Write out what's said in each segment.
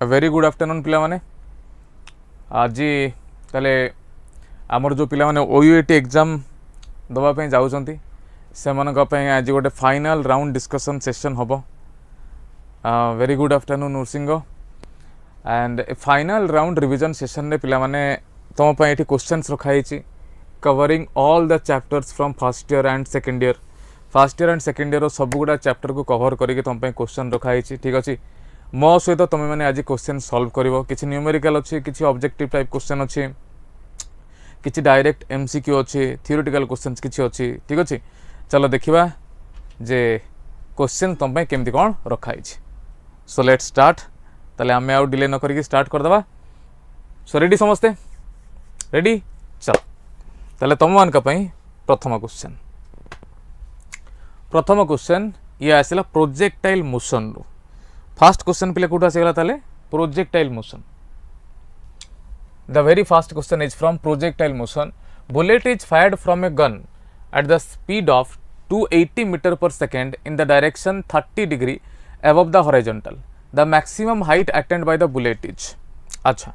Very good afternoon पिला माने आज ताले आमर जो पिला माने OUAT एग्जाम दबा पे जाउछंती से मनक पे आज गोटे फाइनल राउंड डिस्कशन सेशन हबो। Very good afternoon Narasingh and final round revision session रे पिला माने तुम पे एठी क्वेश्चंस रखाई छी covering all the chapters from first year and second year. First year and second year सब गुडा चैप्टर को कवर करके तुम पे क्वेश्चन रखाई छी। ठीक अछि, मो सहित तुम मैंने आज क्वेश्चन सॉल्व करिवो। किछि न्यूमेरिकल अछि, किछि ऑब्जेक्टिव टाइप क्वेश्चन अछि, किछि डायरेक्ट MCQ अछि, थियोरेटिकल क्वेश्चंस किछि अछि। ठीक अछि, चलो देखिबा जे क्वेश्चन तुम पे केमति कोन रखाई छी। So let's start. ताले हमें आउ डिले न करके स्टार्ट कर दबा। सो रेडी समस्ते, रेडी चलो। ताले तुम मान का पई प्रथम क्वेश्चन ये आसिला प्रोजेक्टाइल मोशन रो। फर्स्ट क्वेश्चन पे कोटा आसीगला ताले projectile motion. The very first question is from projectile motion. Bullet is fired from a gun at the speed of 280 metre per second in the direction 30 degree above the horizontal. The maximum height attained by the bullet is। अच्छा,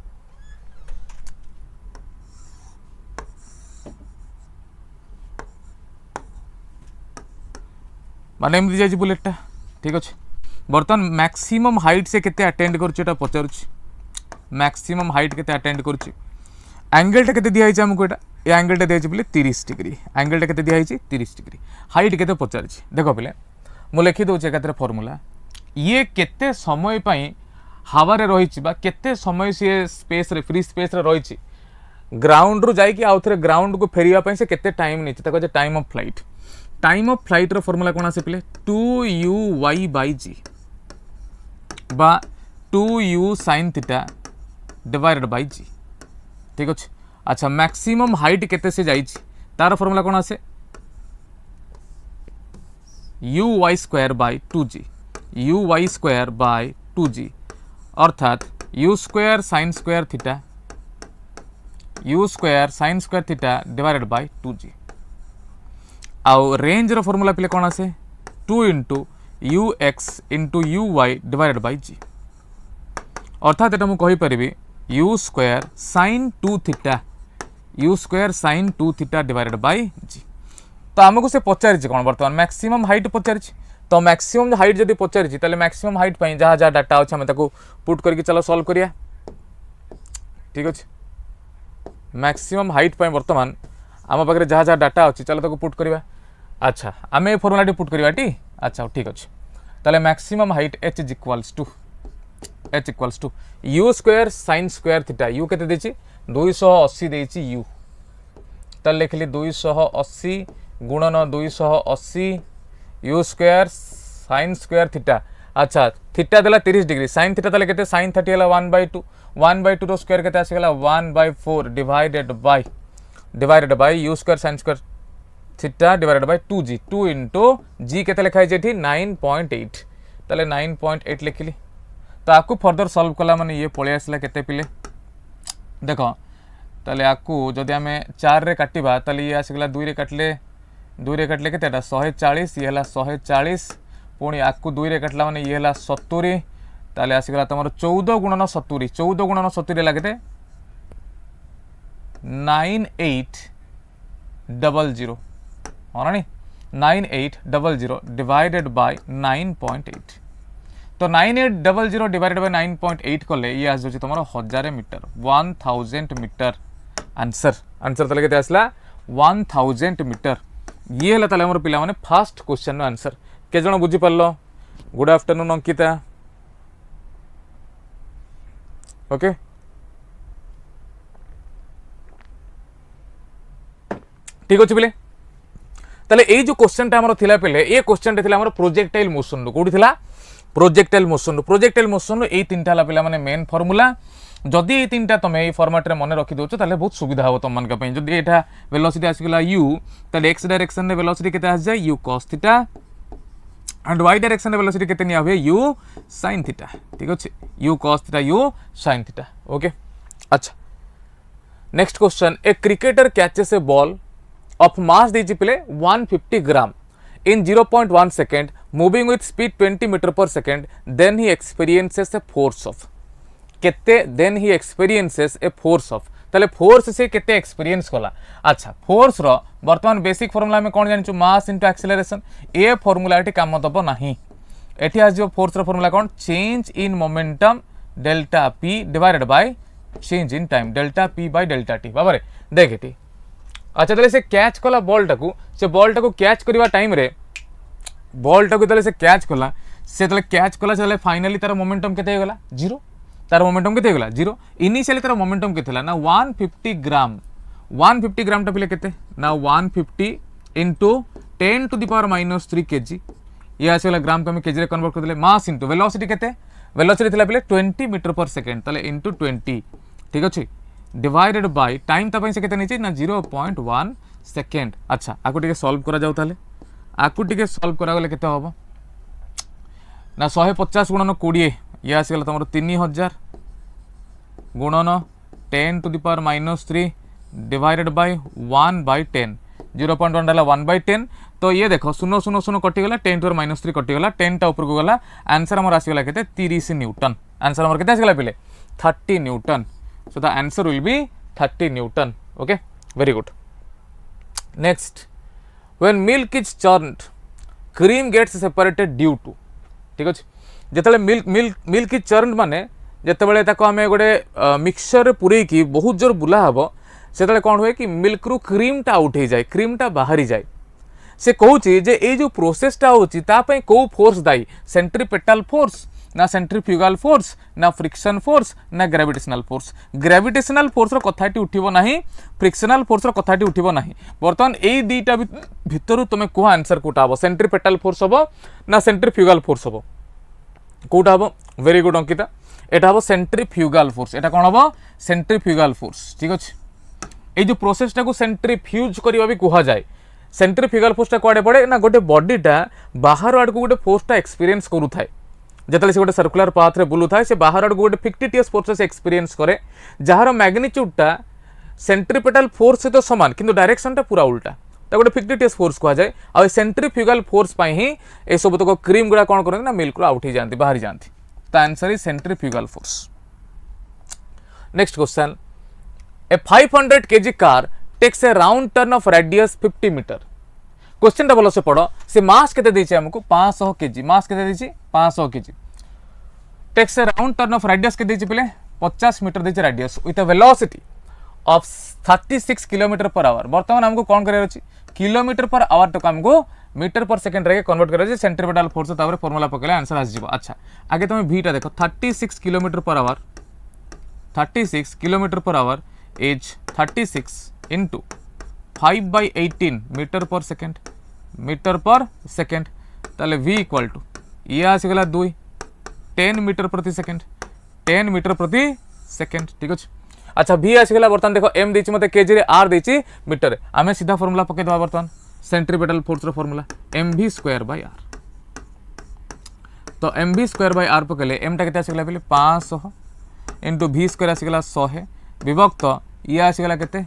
माने एमती जाइए बुलेटा। ठीक अच्छे, बर्तमान maximum height से केते attend कर पचारुछि। मैक्सिमम हाइट केते अटेंड कर एंगलटा केते दिया हिचे हमको। ये एंगलटा दिया बोले 30 डिग्री। एंगलटा केते दिया हिचे 30 डिग्री। हाइट केते पचारुछि देखो पिले मु लिखि दउछि एकात्र फार्मूला। ये केते समय पई हवा रे रहिछि बा केते समय से स्पेस रे फ्री स्पेस रे रहिछि ग्राउंड रु जाई कि आउ थरे ग्राउंड को फेरिया पई से केते टाइम नेछि ताको जे time of flight. Time of flight रो फार्मूला कोन आसे पिले 2u/g बा 2u sin theta divided by g। ठीक अछि, अच्छा मैक्सिमम हाइट केते से जाइछि तार फार्मूला कोन आसे uy² by 2g अर्थात u² sin square theta divided bye 2g। आउ रेंज रो फार्मूला पिले कोन आसे 2 × ux × uy divided by g। अर्थात एटा मु कहि परिबी u² sin 2 theta divided by g। तो आमको से पचारि कौन बर्तमान मैक्सिमम हाइट पचारि। तो मैक्सिमम हाइट जब पचारि ताले मैक्सिमम हाइट पई जहाँ जहाँ डाटा अच्छे आम ताको पुट करके चलो सॉल्व करिया। ठीक अच्छे, मैक्सिमम हाइट पई बर्तमान आम पाखे जहाँ जहाँ डाटा अच्छी चलो ताको पुट करिया। अच्छा आम ए फर्मुला पुट करिया टी। अच्छा ठीक अच्छे, ताले maximum height h is equals to u² sin square theta. u केते देछि 280 देछि u। ताले लिखली 280 गुणन 280 u² sin स्क्वायर थीटा। अच्छा थीटा देला 30 डिग्री, sin थीटा ताले केते sin 30 हला 1/2 1/2 रो स्क्वायर केते आसी गला 1/4 divided by u² sin square theta divided bye 2g। 2 × g केते लिखा है एठी 9.8 ताले 9.8 लिखली। तो आकु फर्दर सॉल्व कला माने ये पळे आसला केते पिले देखो। ताले आकु जदि आमे 4 रे काटिबा ताले ये आसी गला 2 रे काटले केते 140 ये हला 140 पुणी आकु 2 रे काटला माने ये हला 70 ताले आसी गला तमरो 14 × 70 14 × 70 लागते 9800 होनानी 9800 डिवाइडेड बाय 9.8। तो 9800 डिवाइडेड बाय 9.8 कले ये आस जाउछि तमरो 1000 मीटर 1000 मीटर। आंसर ताले केते आसला 1000 मीटर। ये हला ताले हमर पिला माने फर्स्ट क्वेश्चन नो आंसर। के जण बुझी परलो? Good afternoon Ankita. ओके ठीक अछि पिले। ताले ए जो क्वेश्चन टा हमर थिला पिले ए क्वेश्चन टा थिला हमर प्रोजेक्टाइल मोशन रो कोडी थिला प्रोजेक्टाइल मोशन रो ए तीनटा हला पिला माने मेन फार्मूला। जदि ये तीनटा तुम ये फॉर्मेट रे मन रखी दउछ ताले बहुत सुविधा हो तुम मान का पई। जदि एटा वेलोसिटी आसीगला u ताले x डायरेक्शन रे वेलोसिटी केते आस जाय u cos theta and y direction रे वेलोसिटी केते निया हुए u sin थीटा। ठीक अछि, u cos theta u sin theta. Okay अच्छा next question. A cricketer catches a ball of mass देछि पिले 150 gram in 0.1 second moving with speed 20 meter per second then he experiences a force of केते then he experiences a force of ताले force से केते experience कला अच्छा force रो वर्तमान basic formula में कोन जानिछु मास इनटू एक्सेलरेशन ए फार्मूला एटी काम दबो नाही एटी आज जो फोर्स रो फार्मूला कोन change in momentum delta p divided by change in time delta p by delta t बाबा रे देख एटी अच्छा ताले से कैच कला बॉल टाकू कैच करबा टाइम रे बॉल टाकू ताले से कैच कला से ताले कैच कला से फाइनली तार मोमेंटम केते गला जीरो तार मोमेंटम केते गला जीरो इनिशियली तार मोमेंटम केते ना 150 ग्राम टा पिले केते ना 150 into 10 to the power minus 3 kg ये आसेला ग्राम को हम केजी रे कन्वर्ट कर देले मास इनटू वेलोसिटी केते वेलोसिटी थिला पिले 20 मीटर पर सेकंड ताले इनटू 20 ठीक अछि डिवाइडेड बाय टाइम ता पई से केते नीचे ना 0.1 सेकंड अच्छा आकु टिके सॉल्व करा जाउ ताले आकु टिके सॉल्व करा गले केते होबो ना 150 गुणन 20 ये आसेला तमरो 3000 गुणन 10 to the power minus 3 divided bye 1/10 0.1 डाला 1/10 तो ये देखो शून्य शून्य शून्य कटिगला 10 to the minus 3 कटिगला 10 टा ऊपर को गला आंसर हमर आसीगला केते 30 न्यूटन आंसर हमर केते आसीगला पिले 30 newton so the answer will be 30 newton okay very good next when milk is churned cream gets separated due to ठीक अछि जेतले मिल्क इज चर्न्ड माने जेतेबेले ताको हमें गोटे मिक्सचर रे पुरै की बहुत जोर बुला हबो सेतले कोन होय कि मिल्क रु क्रीम टा आउट हो जाए क्रीम टा बाहरी जाए से कहूची जे ए जो प्रोसेस टा होची ता पई को फोर्स दाई सेंट्रीपेटल फोर्स ना सेंट्रीफ्यूगल फोर्स ना फ्रिक्शन फोर्स ना ग्रेविटेशनल फोर्स रो कथाटी उठिबो नाही फ्रिक्शनल फोर्स रो कथाटी उठिबो नाही वर्तमान ए दीटा भितरु तमे को आंसर कोटा हबो सेंट्रीपेटल फोर्स हबो ना सेंट्रीफ्यूगल फोर्स हबो कोटा हबो वेरी गुड अंकिता एटा हबो सेंट्रीफ्यूगल फोर्स एटा कोन हबो सेंट्रीफ्यूगल फोर्स ठीक अछि ए जो प्रोसेस टा को सेंट्रीफ्यूज करबा भी कहा जाए सेंट्रीफ्यूगल फोर्स टा कोडे पड़े ना गोटे बॉडी टा बाहर आड़ को गोटे फोर्स टा एक्सपीरियंस करू थाए जतले से गोटे सर्कुलर पाथ रे बुलू थाए से बाहर आड़ को गोटे फिक्टिटियस फोर्स से एक्सपीरियंस करे जहार मैग्नीट्यूड टा सेंट्रीपेटल फोर्स से तो समान किंतु डायरेक्शन टा पूरा उल्टा ता गोटे फिक्टिटियस फोर्स कहा जाए आ सेंट्रीफ्यूगल फोर्स पई ही ए सब तो क्रीम गुडा कोन करन ना मिल्क रो आउट ही जानती बाहर जानती ता answer is centrifugal force next question A 500 kg car takes a round turn of radius 50 meter. Question टा बोलो से पढ़ो से मास केते देछि हमको 500 kg मास केते देछि 500 kg takes a round turn of radius के देछि पहले 50 मीटर देछि radius with a velocity of 36 km per hour वर्तमान हमको कोन करे अछि किलोमीटर पर आवर तो हमको मीटर पर सेकंड रे कन्वर्ट करे अछि सेंट्रीपेटल फोर्स तापर फार्मूला पकेले आंसर आ जिवो अच्छा आगे तुम v टा देखो 36 km per hour 36 km per hour is 36 into 5/18 metre per second ताले v इक्वल टू ये आसीगला 2 10 मीटर प्रति सेकंड ठीक अछि अच्छा v आसीगला बर्तन देखो m देछि मते kg रे r देछि मीटर रे आमे सीधा फार्मूला पके दबा बर्तन सेंट्रीपेटल फोर्स रो फार्मूला mv²r तो mv²r पकेले m टा केते आसीगला पहले 500 into v² आसीगला 100 विभक्त ये आसीगला केते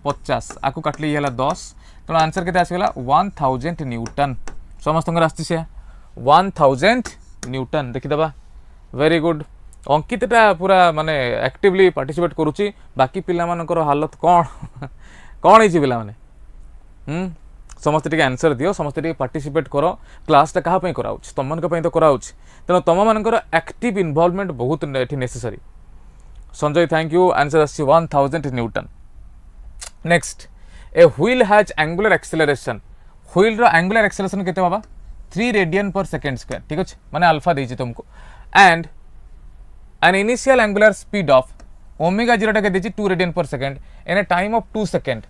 50 आकु काटली ये 10 तो आंसर केते आसीगला 1000 न्यूटन समस्त आसी से 1000 न्यूटन देखि दबा वेरी गुड अंकितटा पूरा माने एक्टिवली पार्टिसिपेट करूची बाकी पिला मानकर हालत कोन कोन हिची पिला माने समस्त टिके आंसर दियो समस्त टिके पार्टिसिपेट करो क्लास टा कहा पई कराउछ तम मन पई तो कराउछ तनो तम मानकर एक्टिव इन्वॉल्वमेंट बहुत एठी necessary Sanjay thank you answer आसी 1000 newton next a wheel has angular acceleration wheel रो एंगुलर एक्सेलरेशन केते बाबा 3 रेडियन पर सेकंड स्क्वायर ठीक अछि माने अल्फा देछि तुमको and an initial angular speed of omega 0 टा के देछि 2 radian per second in a time of 2 second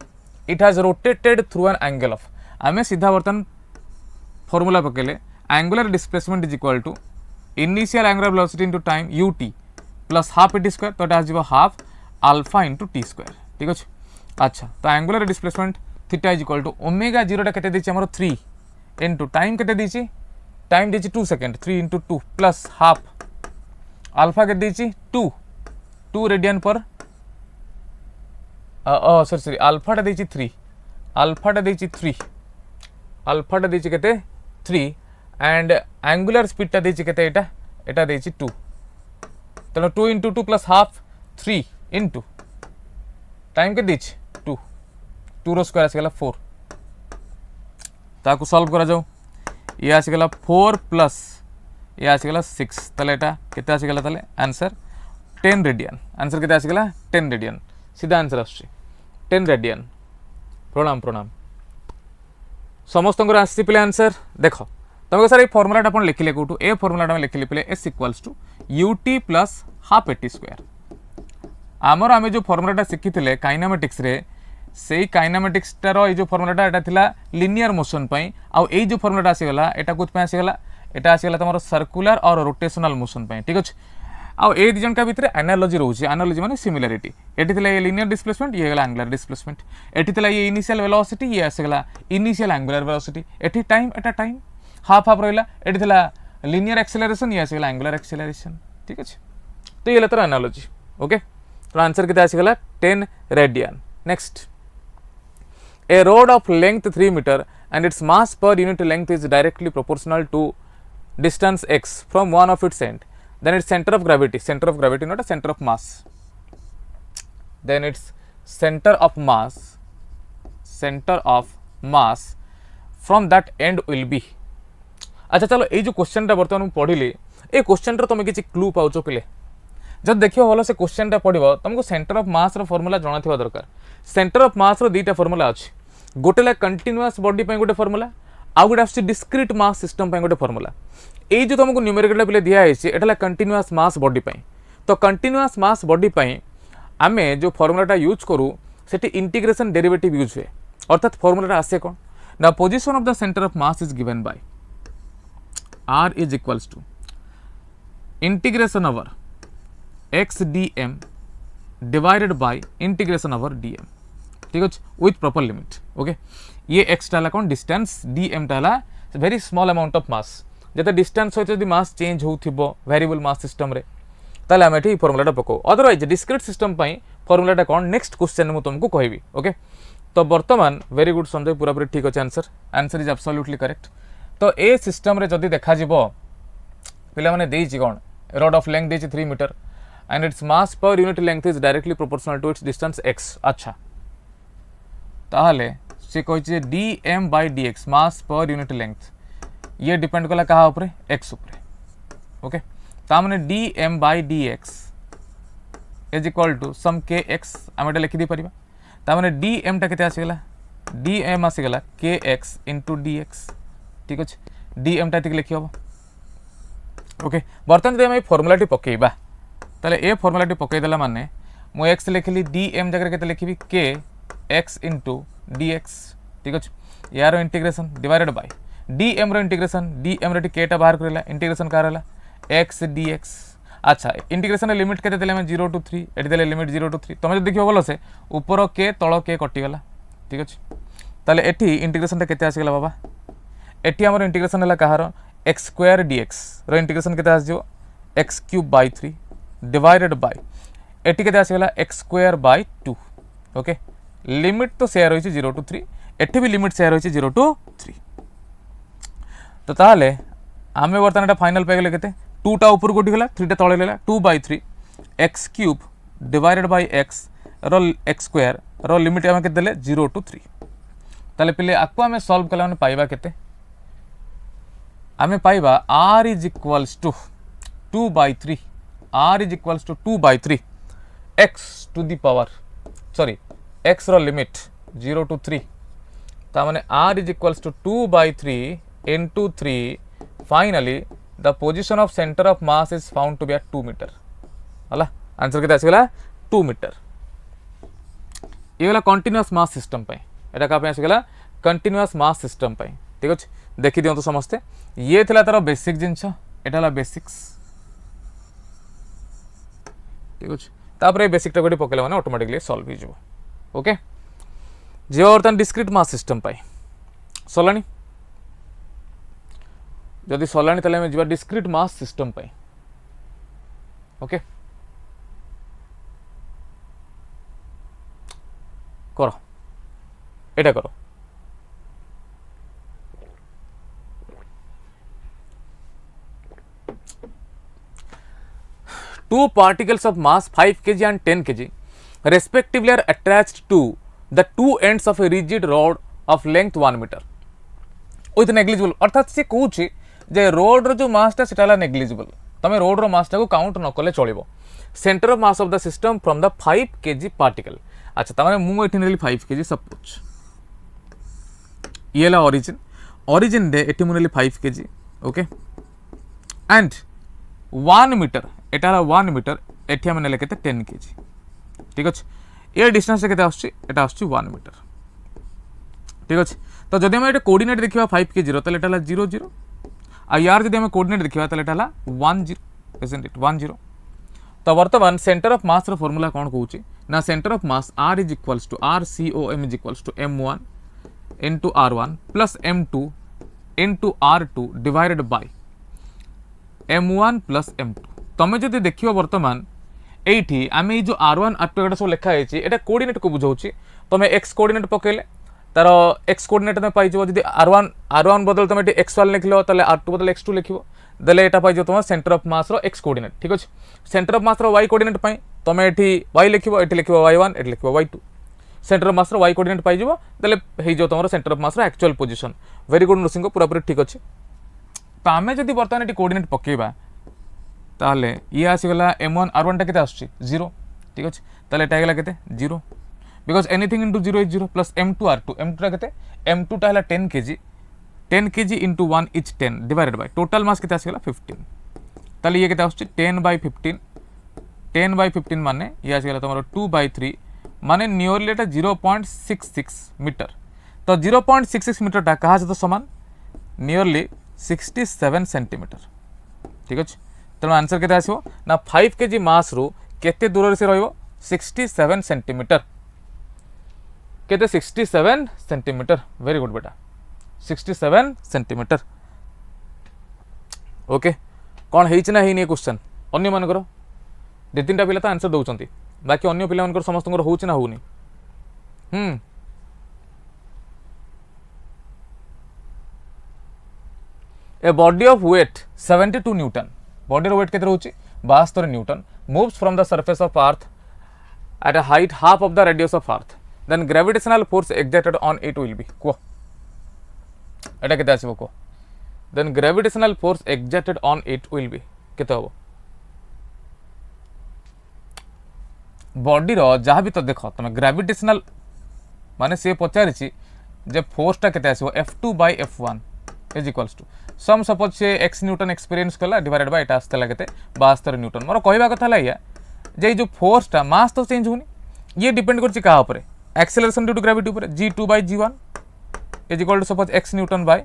it has rotated through an angle of आमे सीधा बर्तन फार्मूला पकेले angular displacement is equal to initial angular velocity into time ut plus half t square तो एटा आजिबो half alpha into t square ठीक अछि अच्छा तो angular displacement theta is equal to omega 0 टा केते देछि हमरो 3 इनटू टाइम केते देछि टाइम देछि 2 second 3 into 2 plus half alpha के देछि 2 रेडियन पर सॉरी अल्फा टा देछि 3 अल्फा टा देछि केते 3 एंड एंगुलर स्पीड टा देछि केते एटा देछि 2 तेणु 2 into 2 plus half 3 into time के दीच 2 2 रो स्क्वायर आसीगला 4 ताकू सॉल्व करा जाऊ ये आसीगला 4 प्लस ये आसीगला 6 ताले एटा केते आसीगला ताले आंसर 10 रेडियन आंसर केते आसीगला 10 रेडियन सीधा आंसर आछी 10 रेडियन प्रणाम प्रणाम समस्त आसी पे आंसर देख तुमको सर ये फर्मुलाटा आप लिखिले कौटू ए फर्मुलाटा लिखिले पे s equals to u t plus half a t square आमर आम जो फर्मुलाटा शिखी काइनामेटिक्स रे से काइनामेटिक्स टार ये फर्मुलाटा एटा थिला लिनियर मोशन पई आउ ए जो फर्मुलाटा आसीगला एटा कोथ आसीगला एटा आसीगला तुम सर्कुलर और रोटेशनल मोशन पई ठीक अछि आउ ए दी जन का भितर एनालॉजी रहउछि एनालॉजी माने सिमिलरिटी एठी थिला ये लिनियर डिस्प्लेसमेंट ये गला एंगुलर डिस्प्लेसमेंट एठी थिला ये इनिशियल वेलोसिटी ये आसीगला इनिशियल एंगुलर वेलोसिटी एठी टाइम एटा टाइम हाफ हाफ रहिला एठी थिला लिनियर एक्सेलरेशन ये आसीगला एंगुलर एक्सेलरेशन ठीक अछि तो ये लेतर एनालॉजी ओके तो आंसर केते आसीगला 10 radian next A rod of length 3 meter and its mass per unit length is directly proportional to distance x from one of its end. Then its center of gravity not a center of mass. Then its center of mass from that end will be. अच्छा चलो ये जो question बर्तमान पढ़ी ए question तुम किसी clue पाच पे जब देख भल से क्वेश्चन पढ़ तुमको सेंटर ऑफ मास फॉर्मूला जाना दरकार सेंटर ऑफ मास दुईटा फॉर्मूला अच्छी गोटे कंटिन्यूअस बॉडी गोटे फॉर्मूला आउ गोटे आस डिस्क्रीट मास सिस्टम गोटे फॉर्मूला ये जो तुमको न्यूमेरिकल पे दिखाई एटा कंटिन्यूअस मास बॉडी तो कंटिन्यूअस मास बॉडी आम जो फॉर्मूलाटा यूज करूँ से इंटीग्रेशन डेरिवेटिव यूज हुए अर्थात फॉर्मूलाटा आसे कौन ना position of the centre of mass is given by r is equals to integration over x dm divided by integration over dm ठीक है विथ प्रॉपर लिमिट ओके ये x टाला कौन डिस्टेंस dm टाला very small amount of mass जते distance सहित यदि mass change होथिबो वेरिएबल मास सिस्टम रे ताले हम एठी फॉर्मूलाटा पको अदरवाइज डिस्क्रीट सिस्टम पई फॉर्मूलाटा कौन नेक्स्ट क्वेश्चन में तुमको कहबी ओके तो वर्तमान वेरी गुड संजय पूरा पूरी ठीक अच्छे आंसर इज एब्सोल्युटली करेक्ट तो ए सिस्टम रे जदि देखा जिवो पिला माने देइछि कोन रॉड ऑफ लेंथ देइछि 3 metre and its mass per unit length is directly proportional to its distance x अच्छा ताहले से कहिछि dm by dx mass per unit length ये डिपेंड कला कहा ऊपर x ऊपर ओके ता माने dm by dx is equal to some kx हम एटा लिखि दी परिबा ता माने dm टा केते आसीगला dm आसीगला kx dx ठीक अच्छे dm टा लिखी हम ओके बर्तमान जब फर्मुला पकेबा ताले ए फर्मुला पकईदेला माने मु एक्स लिखिली dm जगह के लिखी k x इंटू dx ठीक अच्छे यार इंटीग्रेशन डिवाइडेड बाय dm रो इंटीग्रेशन dm रे k टा बाहर करला इंटीग्रेशन कार हला x dx अच्छा इंटीग्रेशन लिमिट केते देले हम 0 टू 3 एटी देले लिमिट 0 टू 3 तुम देखियो भलो से ऊपर k तळ k कटि गला ठीक अच्छे ताले एठी इंटीग्रेशन टा केते आसी गला बाबा एटी आमर इंटीग्रेशन है कहार एक्स स्क्वायर dx रो इंटीग्रेशन केते आसो x cube by 3 divided by एटी केते आसीगला x square by 2 okay limit तो शेयर होइछि 0 टू 3 एटी भी लिमिट शेयर होइछि 0 टू 3 तो ताहले आमे वर्तमान एटा फाइनल पे गेले केते 2 टा ऊपर गोटी गला 3 टा तळे लेला 2 by 3 x cube divided by x रो एक्स स्क्वायर रो लिमिट आमे केते देले 0 टू 3 ताले पिले आकु आमे सॉल्व कला माने पाइबा केते आमे पाइबा r is equals to 2 by 3 r is equals to 2 by 3 x to the power sorry x रो लिमिट 0 टू 3 ता माने r is equals to 2 by 3 into 3 finally the position of centre of mass is found to be at 2 metre हला answer केते आसीगला 2 metre ये वाला continuous mass system पे एटा का पे आसीगला कंटीन्यूअस मास सिस्टम पे ठीक अछि देखि दियंतु समस्ते ये थिला तार बेसिक जिंस एटा ला बेसिक्स ठीक अछि तापर बेसिक टा गोटे पकेला माने ऑटोमेटिकली सॉल्व हो जिवो ओके जे वर्तमान डिस्क्रीट मास सिस्टम पाई सलानी जदि सलानी तले हम जिबा डिस्क्रीट मास सिस्टम पाई ओके करो एटा करो two particles of mass 5 kg and 10 kg respectively are attached to the two ends of a rigid rod of length 1 meter with negligible अर्थात से कहूँ जे रोड जो मासटा से नेग्लिजिबल तुम रोड मासटा को काउंट न कले चलो centre of mass of the system from the 5 kg particle अच्छा तमाने मुझे नेली 5 kg सपोज ये ऑरिजिन ऑरिजिन रे एटी मुझे 5 kg okay and 1 metre Etah 1 metre eighty आम नेले केते 10 kg ठीक अच्छे ये डिस्टेंस केते आछी एटा आछी 1 मीटर ठीक अच्छे तो जदि आम कोऑर्डिनेट देखिबा 5 kg रो तले एटा 0 0 आ यार जदि आम कोऑर्डिनेट देखिबा तले एटा 1 0 इजंट इट 1 0 तो वर्तमान सेंटर ऑफ मास रो फार्मूला कोन कहूची ना centre of mass r is equals to RCOM is equals to m1 into r1 plus m2 into r2 divided by m1 plus m2 तमे जदि देखियो वर्तमान एठी आमे जो r1 r2 एटा सब लिखा है एटा कोऑर्डिनेट को बुझाउची तमे x कोऑर्डिनेट पकेले तार x कोऑर्डिनेट तमे पाइ जबो जदि r1 बदल तमे x1 लिखलो तले r2 बदल x2 लिखिबो देले एटा पाइ जो तमे सेंटर ऑफ मास रो x कोऑर्डिनेट ठीक अछि सेंटर ऑफ मास रो y कोऑर्डिनेट पाइ तमे एठी y लिखिबो एठी लिखिबो y1 एठी लिखिबो y2 सेंटर ऑफ मास रो y कोऑर्डिनेट पाइ जबो देले हे जो तमरो सेंटर ऑफ मास रो actual position very good Narsingh को पूरा पूरा ठीक अछि तो आमे जदि वर्तमान एठी कोऑर्डिनेट पकेबा ताले ये आसी गला m1 r1 टा केते आछी 0 ठीक अछि ताले एटा गेला केते 0 because anything into 0 is 0 plus m2 r2 m2 टा केते m2 टा हला 10 kg into 1 is 10 divided by total mass केते आसी गला 15 ताले ये केते आछी 10/15 माने ये आसी गला तमरो 2/3 माने नियरली एटा 0.66 मीटर तो 0.66 मीटर टा कहा सहित समान नियरली 67 सेंटीमीटर ठीक अछि तेणु आंसर केते आसीबो ना 5 kg मास रो केते दूर से रहइबो 67 सेंटीमीटर केते 67 सेंटीमीटर वेरी गुड बेटा 67 सेंटीमीटर ओके कौन है ना है क्वेश्चन अन्य मानकर दे तीन पिला तो आंसर दौरान बाकी अन्य पिला समस्त होना होनी a body of weight 72 newton body weight केते रहउची 72 newton moves from the surface of Earth at a height half of the radius of Earth then gravitational force exerted on it will be को एटा केते आसीबो को then gravitational force exerted on it will be केते होबो body रो जहाँ भी तो देखो तुम ग्रेविटेशनल माने से पचारिछि जे फोर्स टा केते आसीबो F2/F1 is equals to some suppose say x newton experience कला डिवाइडेड बाय एटा आस्तला केते 72 न्यूटन मोर कहबा कथा लाया जे जो फोर्स टा मास तो चेंज होनी ये डिपेंड करछि का ऊपर एक्सेलरेशन ड्यू टू ग्रेविटी ऊपर g2/g1 is equal to suppose x newton by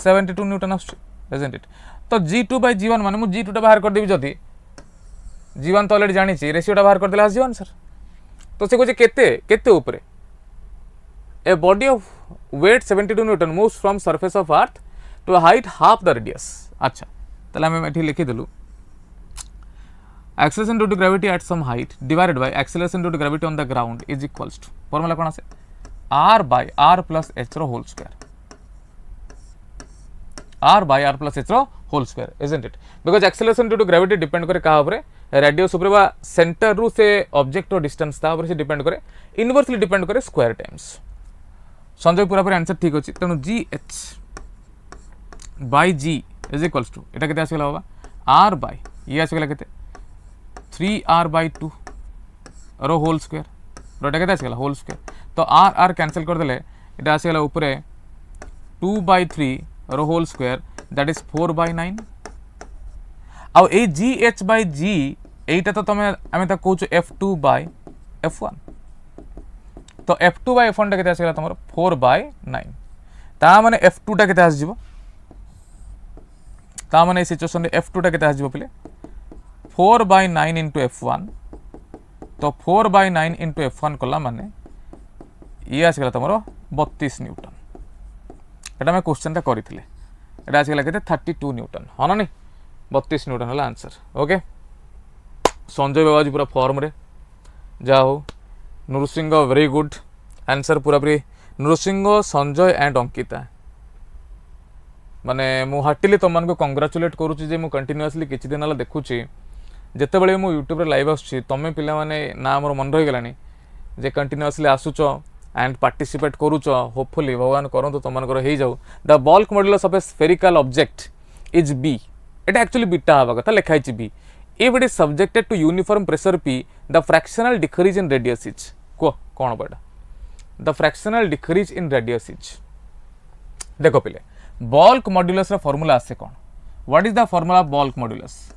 72 newton isn't it तो g2/g1 माने मु g2 टा बाहर कर देबी जदी g1 तो ऑलरेडी जानि छी रेशियो टा बाहर कर देला g1 सर तो से कोजे केते ऊपर a body of weight 72 newton moves from surface of Earth to a height half the radius अच्छा तले हम एठी लिखि देलु acceleration due to gravity at some height divided by acceleration due to gravity on the ground is equals to formula कोन आसे r by r plus h row whole square r by r plus h row whole square isn't it because acceleration due to gravity depend करे कहा ऊपर radius ऊपर बा centre रु से object रो distance ता ऊपर से डिपेंड करे इनवर्सली डिपेंड करे स्क्वायर टाइम्स संजय पूरा पूरा आंसर ठीक अछि तेनु g h by g is equals to एटा केते आसेला बाबा r by ये आसेला केते 3r/2 रो होल स्क्वायर रोटा केते आसेला होल स्क्वायर तो r कैंसिल कर देले एटा आसेला ऊपर 2/3 रो होल स्क्वायर दैट इज 4/9 आ ए gh/g एटा तो तमे आमे त कहूछु f2/f1 तो f2/f1 टा केते आसेला तमरो 4/9 ता माने f2 टा केते आस जिवो ता माने सिचुएशन रे f2 टा केते आस जिवो पले 4/9 into f1 तो 4/9 into f1 कला माने ये आस गला तमरो 32 न्यूटन एटा मैं क्वेश्चन ता करिथिले एटा आस गला केते 32 न्यूटन हन नै 32 न्यूटन हला आंसर ओके संजय बाबाजी पूरा फॉर्म रे जाओ नृसिंह वेरी गुड आंसर पूरा पूरी नृसिंह संजय एंड अंकिता माने मु हार्टली तुम को कंग्राचुलेट करूची जे मु कंटिन्यूअसली किछि दिन हला देखुची जितेबाला मु यूट्यूब लाइव आसुच्छी तुम पिला ना मोर मन रहीगलानी जे कंटिन्यूअसली आसुच एंड पार्टिसिपेट करूच होपफुली भगवान करंतु तुमनकर हो जाऊ the bulk modulus of a spherical object is be एटा एक्चुअली बीटा हवा कथा लिखाई बी if it is subjected to uniform pressure P the fractional decrease in radius is कौन बेटा the fractional decrease in radius is देखो पिले बल्क मॉड्यूलस रा फार्मूला आसे कौन what is the formula bulk modulus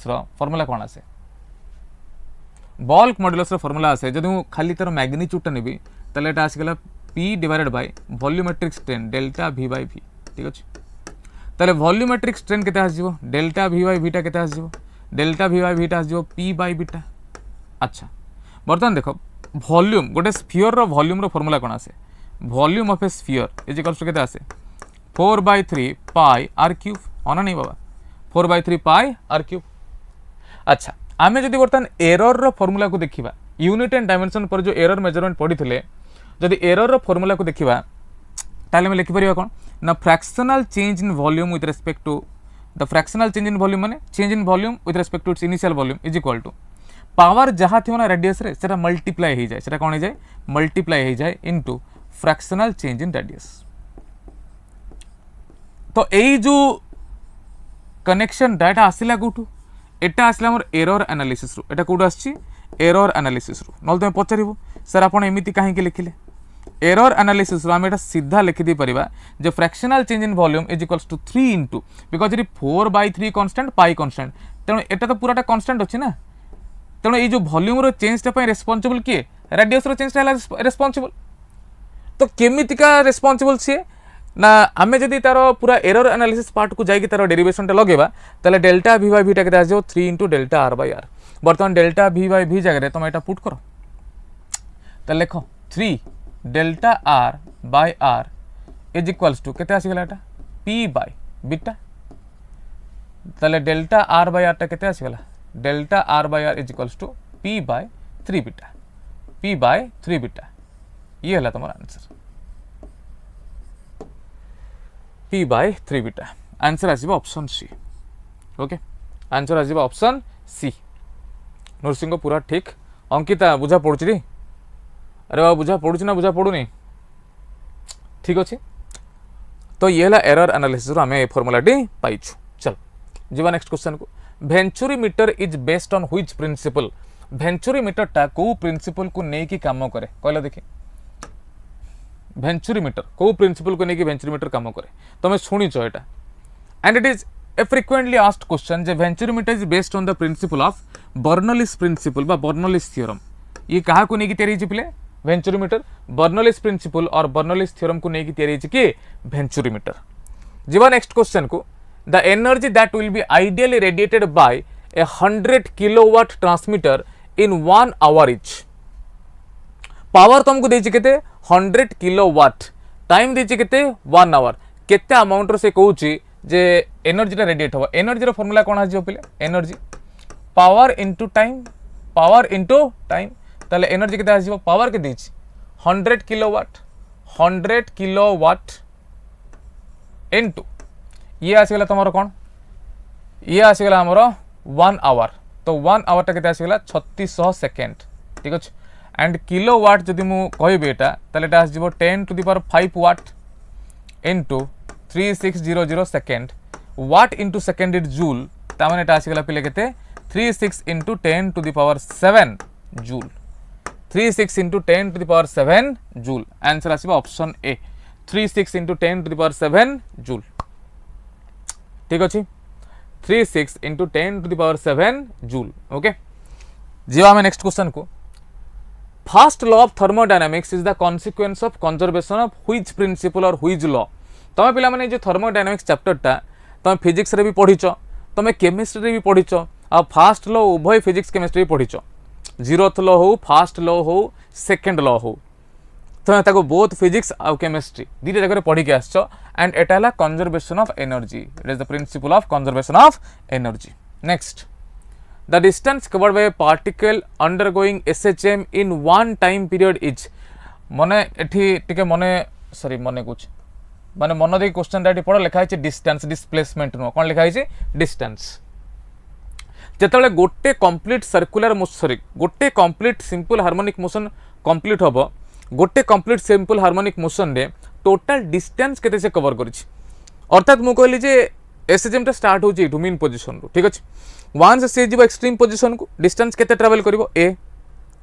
रा फार्मूला कौन आसे बल्क मॉड्यूलस रा फार्मूला आसे जदि मु खाली तार मैग्नीट्यूड टा नेबी तले एटा आसीगला p divided by volumetric strain delta v by v ठीक अछि तले वॉल्यूमेट्रिक स्ट्रेन केते आसीबो डेल्टा v बाय v टा केते आसीबो डेल्टा v बाय v टा आसीबो p बाय बीटा अच्छा बर्तमान देखो वॉल्यूम गोटे स्फीयर रो वॉल्यूम रो फार्मूला कोन आसे volume of a sphere is equals to केते आसे 4/3 पाई r क्यूब अना नहीं बाबा 4/3 पाई r क्यूब अच्छा आमे जदि बर्तमान एरर रो फार्मूला को देखिबा यूनिट एंड डायमेंशन पर जो एरर मेजरमेंट पड़ी थिले जदि एरर रो फार्मूला को देखिबा ताले में लिखि परिबा कोन ना fractional change in volume with respect to the fractional change in volume माने change in volume with respect to its initial volume is equal to power जहाँ थी ना रेडियस रे सेटा मल्टीप्लाई हो जाए सेटा कौन हो जाए मल्टीप्लाई हो जाए इनटू फ्रैक्शनल चेंज इन रेडियस तो यही जो कनेक्शन डाटा आसिला कोठू एटा आसिला हमर एरर एनालिसिस रो एटा कोठू आछि एरर एनालिसिस रो नल तुम पचारिबो सर आपण एमिति काहे के लिखिले एरर एनालिसिस रो हम एटा सीधा लिखि दी परिबा जे fractional change in volume is equals to 3 into because it 4/3 constant pi constant तेणु एटा तो पूराटा कांस्टेंट अछि ना तेणु ये जो वॉल्यूम रो चेंज टा रेस्पॉन्सिबल किए रेडियस रो चेंज टा रेस्पॉन्सिबल तो केमितिका रेस्पॉन्सिबल सी ना आमे जदि तार पूरा एरर एनालिसिस पार्ट को जाइए तार डेरिवेशन टा लगेबा ताले डेल्टा v बाय v टा केते आजो 3 into delta r by r बर्तमान डेल्टा v बाय v जगह तुम एटा पुट करो ताले लिखो 3 delta r by r is equals to केते आसी गला एटा p बाय बीटा ताले डेल्टा r बाय r टा केते आसी गला delta r by r is equals to p by 3 beta p by 3 beta ये हला तुम्हारा answer p by 3 beta answer आसीबा ऑप्शन सी ओके आंसर आसीबा ऑप्शन सी नरसिंह पूरा ठीक अंकिता बुझा पड़ुची रे अरे बाबा बुझा पड़ुची ना बुझा पड़ुनी ठीक अच्छे तो ये हला एरर एनालिसिस आम ए फॉर्मूला टी पाइछु चल जीवा नेक्स्ट क्वेश्चन को Venturi meter is based on which principle Venturi meter टा को प्रिंसिपल को नहीं की काम करे कहला देखि वेंचुरी मीटर को प्रिंसिपल को नहीं की वेंचुरी मीटर काम करे तुम शुणीच एटा and it is a frequently asked question जे Venturi meter is based on the principle of Bernoulli's principle बा बर्नौलीज थ्योरम ये कहा को नहीं की तैयारी पिले वेंचुरी मीटर बर्नौलीज प्रिंसिपल और बर्नौलीज थ्योरम को नहीं की तैयारी कि वेंचुरी मीटर जीवा नेक्स्ट क्वेश्चन को the energy that will be ideally radiated by a 100 kilowatt transmitter in 1 hour each power तुमको देछि केते 100 किलोवाट टाइम देछि केते 1 आवर केते अमाउंट रो से कहूची जे एनर्जी टा रेडिएट हो एनर्जी रो फार्मूला कोन आजो पिले एनर्जी पावर इनटू टाइम ताले एनर्जी केते आजो पावर के देछि 100 किलोवाट इनटू ये आसीगला तुम कौन ये आसीगला आमर 1 आवर तो 1 आवर टा केते आसीगला 3600 सेकेंड ठीक अच्छे एंड किलोवाट जदि मु कहबी एटा ताले एटा आसीबो 10 to the power 5 watt into 3600 second watt into second is joule ता माने एटा आसीगला पिले केते 36 into 10 to the power 7 joule 36 into 10 to the power 7 joule answer आसीबो option A 36 into 10 to the power 7 joule ठीक अच्छे 36 into 10 to the power 7 joule okay जी आम नेक्स्ट क्वेश्चन को first law of thermodynamics is the consequence of conservation of which principle और which law तुम पिला माने जो थर्मोडायनामिक्स चैप्टर टा तुम फिजिक्स रे भी पढ़िच तुम केमिस्ट्री रे भी पढ़िच आ फर्स्ट लॉ उभय फिजिक्स केमिस्ट्री पढ़िच जीरोथ लॉ हो फर्स्ट लॉ हो सेकंड लॉ हो तुम ताको बोथ फिजिक्स आ केमिस्ट्री दीटा जगह पढ़ी के आसछ एंड एटा हला conservation of energy it is the principle of conservation of energy next the distance covered by A particle undergoing SHM in one time period is मने एठी टिके मने सॉरी मने कुछ माने मन दे क्वेश्चन डाटी पढ़ लिखा है डिस्टेंस डिस्प्लेसमेंट नो कोन लिखा है डिस्टेंस जिते गोटे कंप्लीट सर्कुलर मोशन गोटे complete simple harmonic motion complete हम गोटे कंप्लीट सिंपल हार्मोनिक मोशन रे टोटल डिस्टेंस केते से कवर करिछि अर्थात मु कहली जे एसएचएम टा स्टार्ट होची इठू मीन पोजीशन रो ठीक अछि वंस से जीव एक्सट्रीम पोजीशन को डिस्टेंस केते ट्रैवल करिवो ए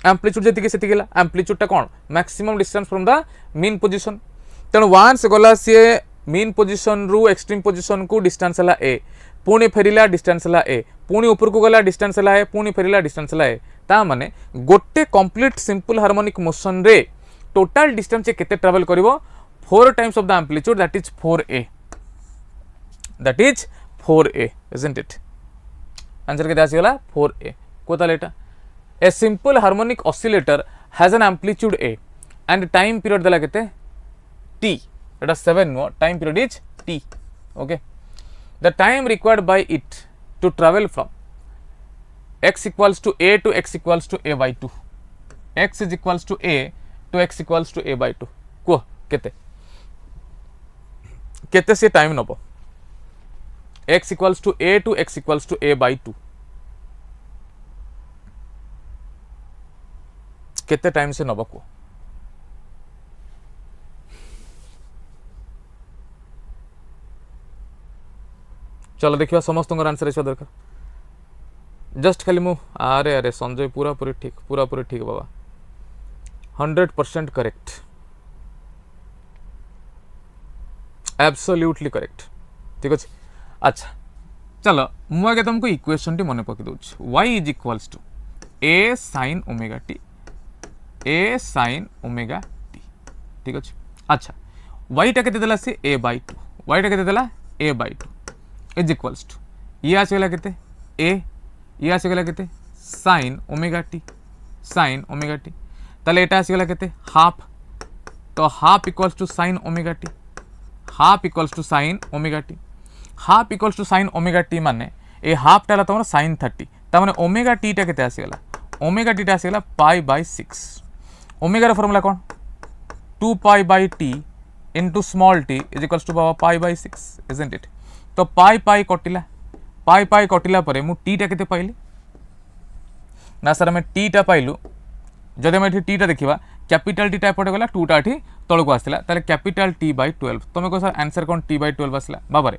एम्पलीट्यूड जति के सेति गेला एम्पलीट्यूड टा कोन maximum distance from the mean position तेणु वंस गला से मीन पोजीशन रु एक्सट्रीम पोजीशन को डिस्टेंस हला ए पुणी फेरिला डिस्टेंस हला ए पुणी ऊपर को गला डिस्टेंस हला ए पुणी फेरिला डिस्टेंस हला ए ता माने गोटे कंप्लीट सिंपल हार्मोनिक मोशन रे टोटल डिस्टेंस केते ट्रैवल करिवो 4 times of the amplitude that is 4a that is 4a isn't it answer केते आसीगला 4a को ताले एटा a simple harmonic oscillator has an amplitude a and time period दला केते t Etah 7 no time period is t okay the time required by it to travel from x equals to a to x equals to a by 2 x is equals to a to x equals to a by 2 को केते केते से time Nebo x equals to a to x equals to a by 2 केते time से नबो को चलो देखिए समस्त आंसर है दरकार जस्ट खाली मु अरे अरे संजय पूरा पूरी ठीक बाबा 100% करेक्ट एब्सोल्युटली करेक्ट ठीक अच्छे अच्छा चलो मुझे तुमको इक्वेशन टी मन पकई दूँ y is equals to a sin omega t ठीक अच्छे अच्छा y टा केते देला से a by 2 y टा केते देला a by 2 is equals to ये आसीगला केते a ये आसीगला केते sin ओमेगा टी ताले एटा आसीगला केते हाफ तो half equals to sin omega t half equals to sin omega t half equals to sin omega t माने ए हाफ टाला तुम sin 30 ता माने ओमेगा टी टा केते आसीगला ओमेगा टी टा आसीगला पाई बाय 6 ओमेगा रा फार्मूला कोन 2 pi by t into small t is equals to pi by 6 isn't it तो पाई कटिला परे मु टी टा केते पाइली ना सर मैं टी टा पाइलु जदि हम टी टा देखा कैपिटल टी टा एपटे गला 2 टा एठी तळको आसला ताले कैपिटल टी बाय 12 तुम कह सर आंसर कोन टी बाय 12 आसला बाबा रे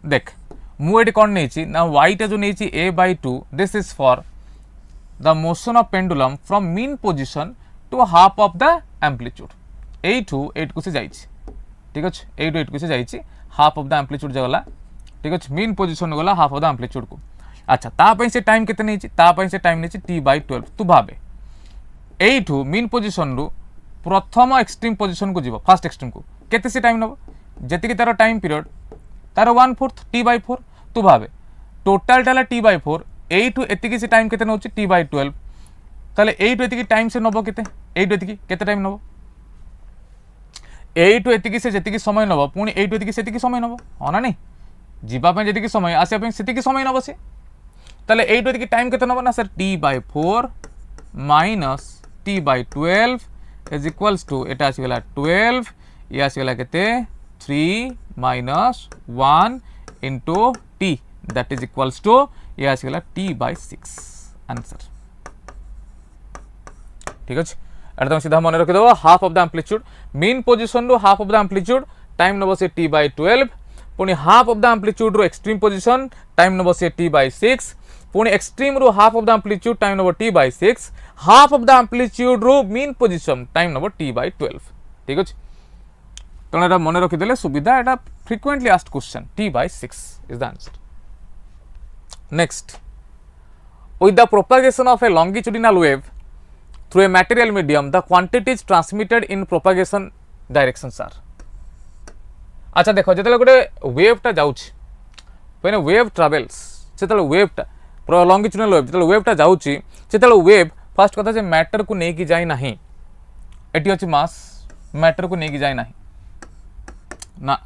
देख मु एटी कोन नेछि ना y टा जो नेछि a by 2 this is for the motion of pendulum from mean position to half of the amplitude 8 to 8 को से जाइछि ठीक अछि 8 to 8 को से जाइछि हाफ ऑफ द एम्पलीट्यूड जगला ठीक अछि मीन पोजीशन गला हाफ ऑफ द एम्पलीट्यूड को अच्छा ता पई से टाइम केते नेछि ता पई से टाइम नेछि t by 12 तू भाबे 8 मीन पोजीशन रु प्रथम एक्सट्रीम पोजीशन को जीव फर्स्ट एक्सट्रीम को केते से टाइम नबो जति कि तार टाइम पीरियड तार 1/4 t by 4 तू भाबे टोटल टाला t by 4 8 एतिकी से टाइम केते नउछि t by 12 ताले 8 एतिकी टाइम से नबो केते 8 एतिकी केते टाइम नबो 8 एतिकी से जतिकी समय नबो पुनी 8 एतिकी सेतिकी समय नबो होना नहीं जीवा पे जतिकी समय आसे पे सेतिकी समय नबो से ताले 8 एतिकी टाइम केते नबो ना sir t by 4 minus t by 12 is equals to एटा आसी गला 12 ये आसी गला केते 3 minus 1 into t that is equals to ये आसी गला t by 6 आंसर ठीक अछि एटा तुम सीधा मन रखि दबो half of the amplitude mean position रो half of the amplitude time नबो से t by 12 पुनी हाफ ऑफ द एम्पलीट्यूड रो एक्सट्रीम पोजीशन टाइम नबो से t by 6 पुनी एक्सट्रीम रो half of the amplitude time नबो t by 6 half of the amplitude रो मीन पोजीशन टाइम नबो t by 12 ठीक अछि तेणु एटा मन रखिदेले सुविधा एटा frequently asked question t by 6 is the answer next with the propagation of a longitudinal wave through a material medium the quantities transmitted in propagation directions are अच्छा देखो जेतले गोटे wave टा जाउछि when a wave travels जेतले wave टा longitudinal wave जेतले wave टा जाउछि जेतले वेव फर्स्ट कथा जे मैटर को नै कि जाय नाही एटी अछि मास मैटर को नै कि जाय नाही ना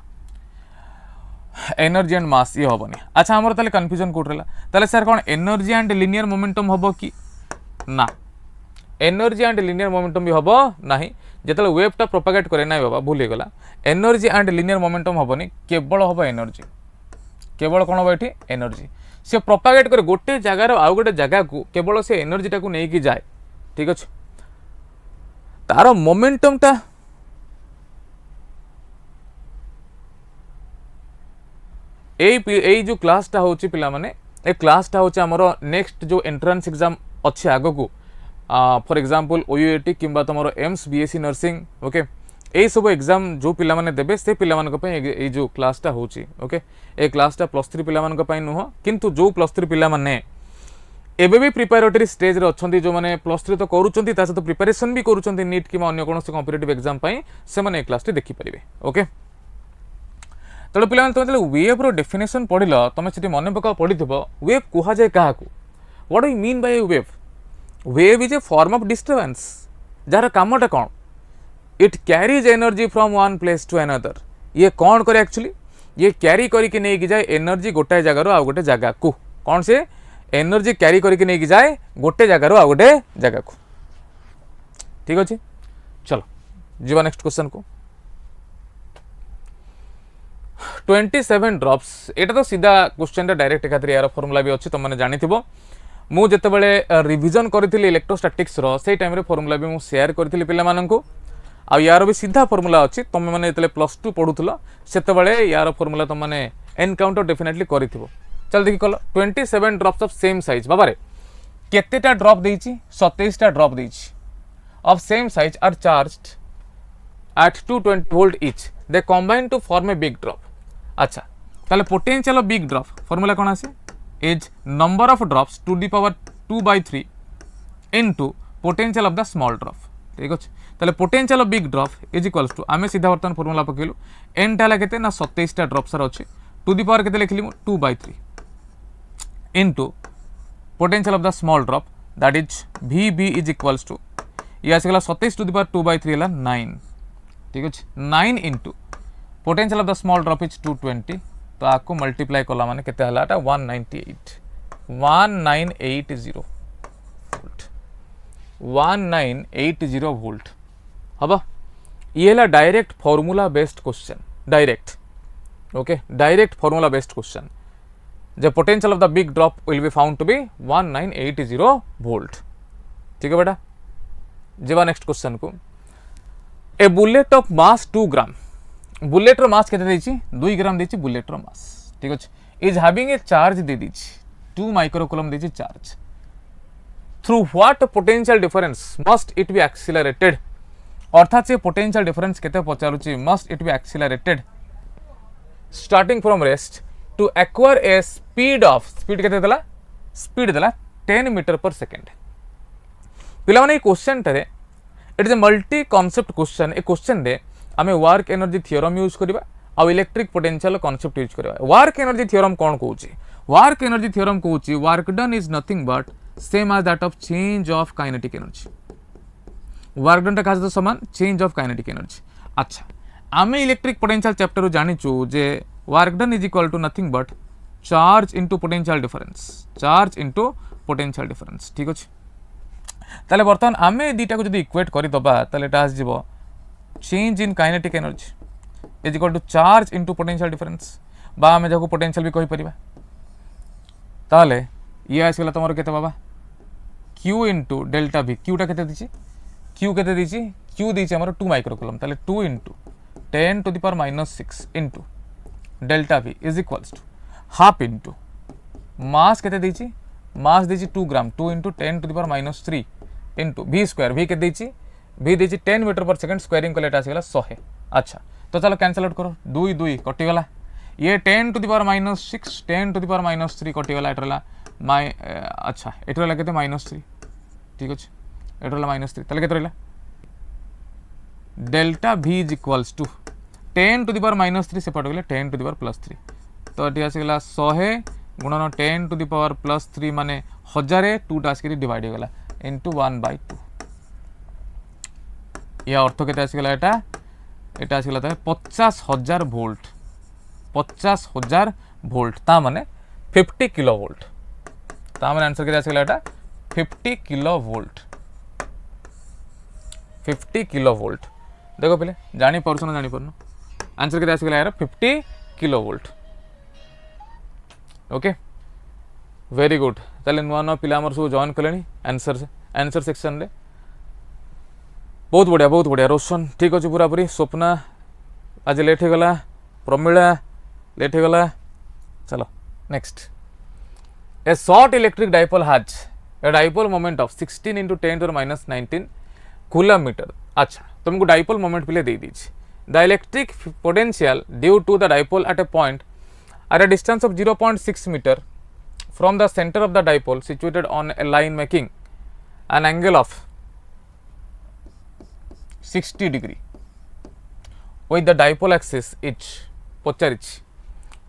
एनर्जी एंड मास ये होबनी अच्छा हमर तले कंफ्यूजन कोटरेला तले sir cone energy and linear momentum होबो कि ना एनर्जी एंड लिनियर मोमेंटम भी होबो नाही जेतले वेव टा प्रोपेगेट करे नाही बाबा भूल गेला एनर्जी एंड लिनियर मोमेंटम होबनी केवल होबो एनर्जी केवल कोन होबो एठी एनर्जी सी प्रोपागेट करे गोटे जगार आउ गोटे जगह को केवल से एनर्जीटा को नहीं जाए ठीक अच्छे तार मोमेंटमटा जो क्लासटा होची पिला माने ए क्लासटा होची हमरो नेक्स्ट जो एंट्रेंस एग्जाम अच्छे आगो को फॉर एग्जांपल ओयूएटी किंबा तुमरो एम्स बीएससी नर्सिंग ओके ए सब एग्जाम जो पिला माने देबे से पिला मानक पय ए जो क्लासटा होची ओके ए क्लासटा +3 पिला मानक पय नुह किंतु जो +3 पिला माने एबे भी प्रिपरेटरी स्टेज रे अछंती जो माने +3 तो करूचंती ता सहित प्रिपरेशन भी करूचंती नीट किंबा अन्य कोनोसी कॉम्पिटिटिव एग्जाम पय से माने ए क्लासटी देखि परिबे ओके तो पिला माने तुम वेव रो डेफिनेशन पढ़िल तुम से मन पका पढ़िथिबो वेव कुहा जाय काहा को what do you mean by wave wave is a form of disturbance जार कामटा कौन it carries energy from one place to another ये कौन करे एक्चुअली ये कैरी करके नहीं जाए एनर्जी गोटे जगार आ गोटे जगह को कौन से एनर्जी कैरी करके नहीं जाए गोटे जगार आ गोटे जगह को ठीक अच्छे चलो जीवा नेक्स्ट क्वेश्चन को 27 ड्रॉप्स एटा तो सीधा क्वेश्चन डायरेक्ट एकातिर यार फॉर्मूला भी अच्छी तुम मैंने जानिथिबो मु जेतेबेले रिवीजन करथिली इलेक्ट्रोस्टैटिक्स रो से टाइम रे फॉर्मूला भी मु शेयर करथिली पिला माननकु आ यार भी सीधा फॉर्मूला अच्छी तुम मैंने जेतेले +2 पढुथलो सेतेबेले यार फॉर्मूला तुम मैंने एनकाउंटर डेफिनेटली करिथिबो चल देखि कल 27 ड्रॉप्स ऑफ सेम साइज बाबा रे केतेटा ड्रॉप देइची 27टा ड्रॉप देइची of same size are charged at 220 volt each they combine to form a big drop अच्छा ताले potential of big drop formula कौन आसे is number of drops to the power 2/3 into potential of the small drop ठीक अछि ताले potential of big drop is equals to आमे सीधा वर्तमान फार्मूला पकेलु n टाला केते ना 27 टा ड्रॉप सर अछि टू द पावर केते लिखली 2/3 into potential of the small drop that is vb is equals to ये आसे गला 27 टू द पावर 2/3 हला 9 ठीक अच्छे 9 into potential of the small drop is 220 तो आपको मल्टीप्लाई कला माने केते हला 1980 वोल्ट 1980 वोल्ट हबा ये हला direct formula based question direct okay direct formula based question the potential of the big drop will be found to be 1980 volt ठीक है बेटा जेबा नेक्स्ट क्वेश्चन को a bullet of mass 2 gram bullet रो mass केते देछि 2 ग्राम देछि bullet रो मास ठीक अछि इज हैविंग ए चार्ज दे दिछि 2 माइक्रो कूलम देछि charge through what potential difference must it be accelerated अर्थात से पोटेंशियल डिफरेंस केते पचारुछि must it be accelerated starting from rest to acquire a speed of speed केते देला स्पीड देला 10 मीटर पर सेकंड पिला माने क्वेश्चन टरे it is a multi concept question a question रे आमे वर्क एनर्जी थ्योरम यूज करबा आ इलेक्ट्रिक पोटेंशियल कॉन्सेप्ट यूज करबा वर्क एनर्जी थ्योरम कोन कहूची वर्क एनर्जी थ्योरम कहूची work done is nothing but same as that of change of kinetic energy work done टा काज समान चेंज ऑफ काइनेटिक एनर्जी अच्छा आमे इलेक्ट्रिक पोटेंशियल चैप्टर जानिचु जे work done is equal to nothing but charge into potential difference ठीक अछि ताले बर्तमान आमे दीटा को जदी इक्वेट करि दबा ताले एटा आस जिवो change in kinetic energy is equal to charge into potential difference बा आमे जाको पोटेंशियल भी कहि परिबा ताले ये आस गेला तमरो केते बाबा q into delta v q टा केते दिछि q केते दिछि q दिछि हमरो 2 माइक्रो कूलम ताले 2 into 10 to the power -6 into delta v is equals to half into mass केते दिछि मास दिछि 2 gram 2 into 10 to the power -3 into v square v के दिछि v दिछि 10 मीटर पर सेकंड स्क्वायरिंग कलेटा आसीगला 100 अच्छा तो चलो कैंसिल आउट करो 2 2 कटि गला ये 10 to the power -6 10 to the power -3 कटि गला एटरला अच्छा एटरला केते -3 ठीक अछि एटरला -3 तले केते रहला delta v is equals to 10 to the power -3 से पट गले 10 टू द पावर +3 तो एटी आसीगला 100 गुणन 10 टू द पावर +3 माने 1000 2 टा आसी डिवाइड हो गला इनटू 1/2 या अर्थ केते आसीगला एटा आसीगला 50,000 वोल्ट 50,000 वोल्ट ता माने 50 किलो वोल्ट ता माने आंसर केते आसीगला एटा 50 किलो वोल्ट 50 किलो वोल्ट देखो पहले जानी परछन ना जानी परनो आंसर केते आसीगला यार 50 kilo volt okay very good ताले नुआ नुआ पिला सब जॉइन कले आंसर सेक्शन रे बहुत बढ़िया रोशन ठीक अच्छे पूरा पूरी स्वप्ना आज लेट हो गला प्रमीला लेट हो गला चलो next a short electric dipole has a dipole moment of 16 into 10⁻19 coulomb metre अच्छा तुमको डाइपोल मोमेंट पिले दे दीजिए the electric potential due to the dipole at a point at a distance of 0.6 meter from the center of the dipole situated on a line making an angle of 60 degree with the dipole axis each पचारिछि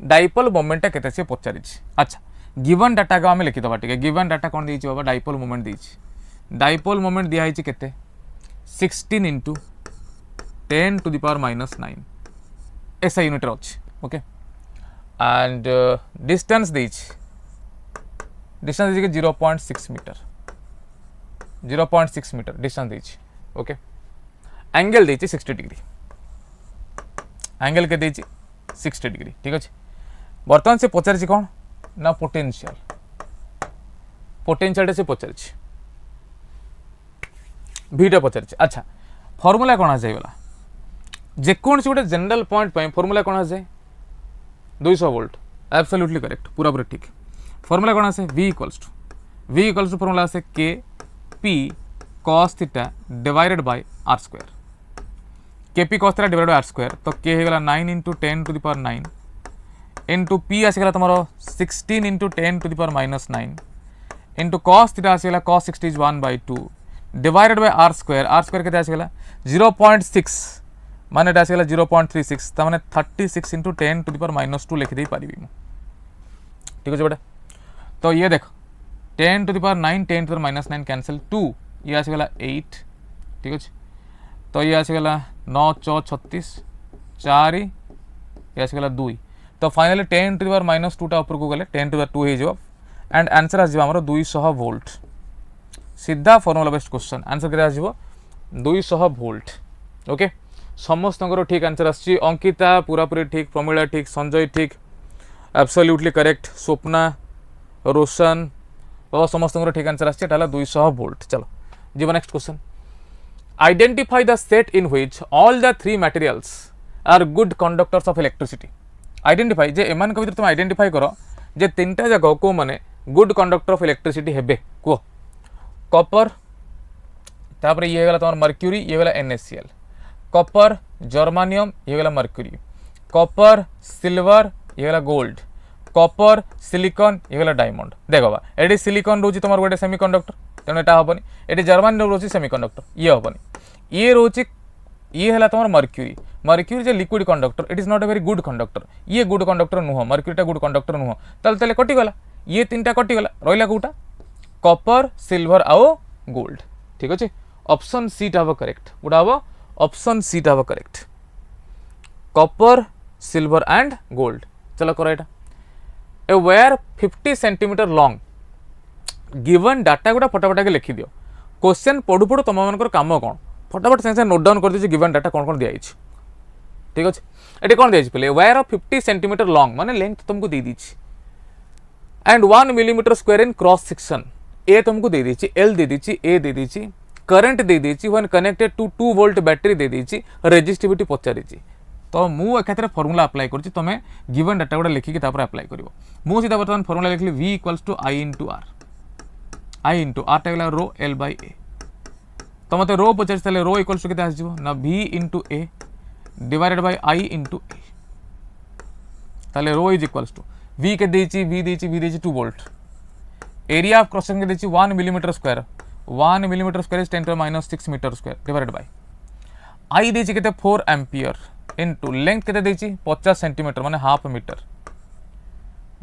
dipole moment केते से पचारिछि अच्छा given data को आमे लिखि दबा ठीक है गिवन डाटा कोन देछि बाबा डाइपोल मोमेंट देछि डाइपोल मोमेंट दिया हिछि केते 16 into 10 to the power minus 9 ऐसा यूनिट अछि ओके and distance दीजिए 0.6 मीटर 0.6 मीटर डिस्टेंस दीजिए ओके एंगल दीजिए 60 डिग्री एंगल के दीजिए 60 डिग्री ठीक अच्छे बर्तमान से पचार कौन ना पोटेंशियल से पचार भीटा पचार अच्छा फॉर्मूला कौन आसगला जेकोसी गोटे जनरल पॉइंट फॉर्मूला कौन आसे 200 वोल्ट एब्सोल्युटली करेक्ट पूरा पूरा ठीक फॉर्मूला कौन आसे V इक्वल्स टू फॉर्मूला आसे K P cos theta divided bye r square Kp cos theta divided bye r square तो K हे गला 9 into 10 to the power 9 into P आसे गला तमरो 16 into 10 to the power minus 9 into cos theta आसे गला cos 60 is 1/2 divided by r square केते आसे गला 0.6 माने आसगला 0.36 ताने 36 into 10 to the power minus 2 लिखि दे पारिबी मु ठीक अछि बेटा तो ये देख 10 to the power 9 10 to the power minus 9 cancel 2 ये आसगला 8 ठीक अछि तो ये आसगला 9 4 36 4 ये आसगला 2 तो finally 10 to the power minus 2 टा ऊपर को गले 10 to the 2 हे जो एंड आंसर आ जिवो हमरो 200 वोल्ट सीधा फार्मूला बेस्ड क्वेश्चन आंसर केते आ जिवो 200 वोल्ट ओके समस्त ठीक आंसर आसी अंकिता पूरा पूरी ठीक प्रमीला ठीक संजय ठीक एब्सोल्युटली करेक्ट स्वप्ना रोशन और समस्त ठीक आंसर आसी 200 वोल्ट चलो Jiban next question identify the set in which all the three materials are good conductors of electricity identify जे एमान भीतर तुम आइडेंटिफाई करो जे तीनटा जगह को माने गुड कंडक्टर ऑफ इलेक्ट्रिसिटी हेबे को कॉपर तापर ये गला तमर मर्क्यूरी ये गला NaCl कॉपर जर्मानियम ये गला मर्क्यूरी कॉपर सिल्वर ये गला गोल्ड कॉपर सिलिकॉन ये गला डायमंड देखो बा एडी सिलिकॉन रोची तमर गोटे सेमीकंडक्टर तेन एटा हबनी एडी जर्मानियम रोची सेमीकंडक्टर ये हबनी ये रोची ये हला तमर mercury J liquid conductor it is not a very good conductor ये गुड कंडक्टर नुह मर्क्यूरीटा गुड कंडक्टर नुह तले कटि गला ये तीनटा कटि गला रहिला कोटा कॉपर सिल्वर आओ गोल्ड ठीक अछि ऑप्शन सी टा हबो करेक्ट गुडा हबो ऑप्शन सी टा हबो correct copper silver and gold चलो करो एटा a wire 50 centimetre long given data गुडा फटाफट के लिखि दियो क्वेश्चन पढु पढु तम मानकर काम कोन फटाफट से नोट डाउन कर दियो गिवन डाटा कोन कोन दिया अछि ठीक अछि एटी कोन दिया अछि पहिले वायर ऑफ 50 सेंटीमीटर लॉन्ग माने लेंथ तुमको दे दी छी and 1 millimetre square in cross section A तुमको दे दी छी एल दे दी छी ए दे दी छी करंट दे दी छी when connected to 2 volt battery दे दी छी रेजिस्टिविटी पचारि छी तो मु एकाथरे फार्मूला अप्लाई करछि तमे गिवन डाटा गुडा लिखि के तापर अप्लाई करिवो मु सीधा बर्तमान फार्मूला लिखली v equals to i into r टा गेला रो l by a तो मते रो पचारि तले रो इक्वल्स टू केते आस जिवो ना v into a divided by i into a तले रो इज इक्वल्स टू v के देछि v देछि 2 volt area of cross section के देछि 1 millimetre square 1 millimetre square is 10 to minus 6 metre square divided by i देछि केते 4 एम्पियर इनटू लेंथ केते देछि 50 सेंटीमीटर माने हाफ मीटर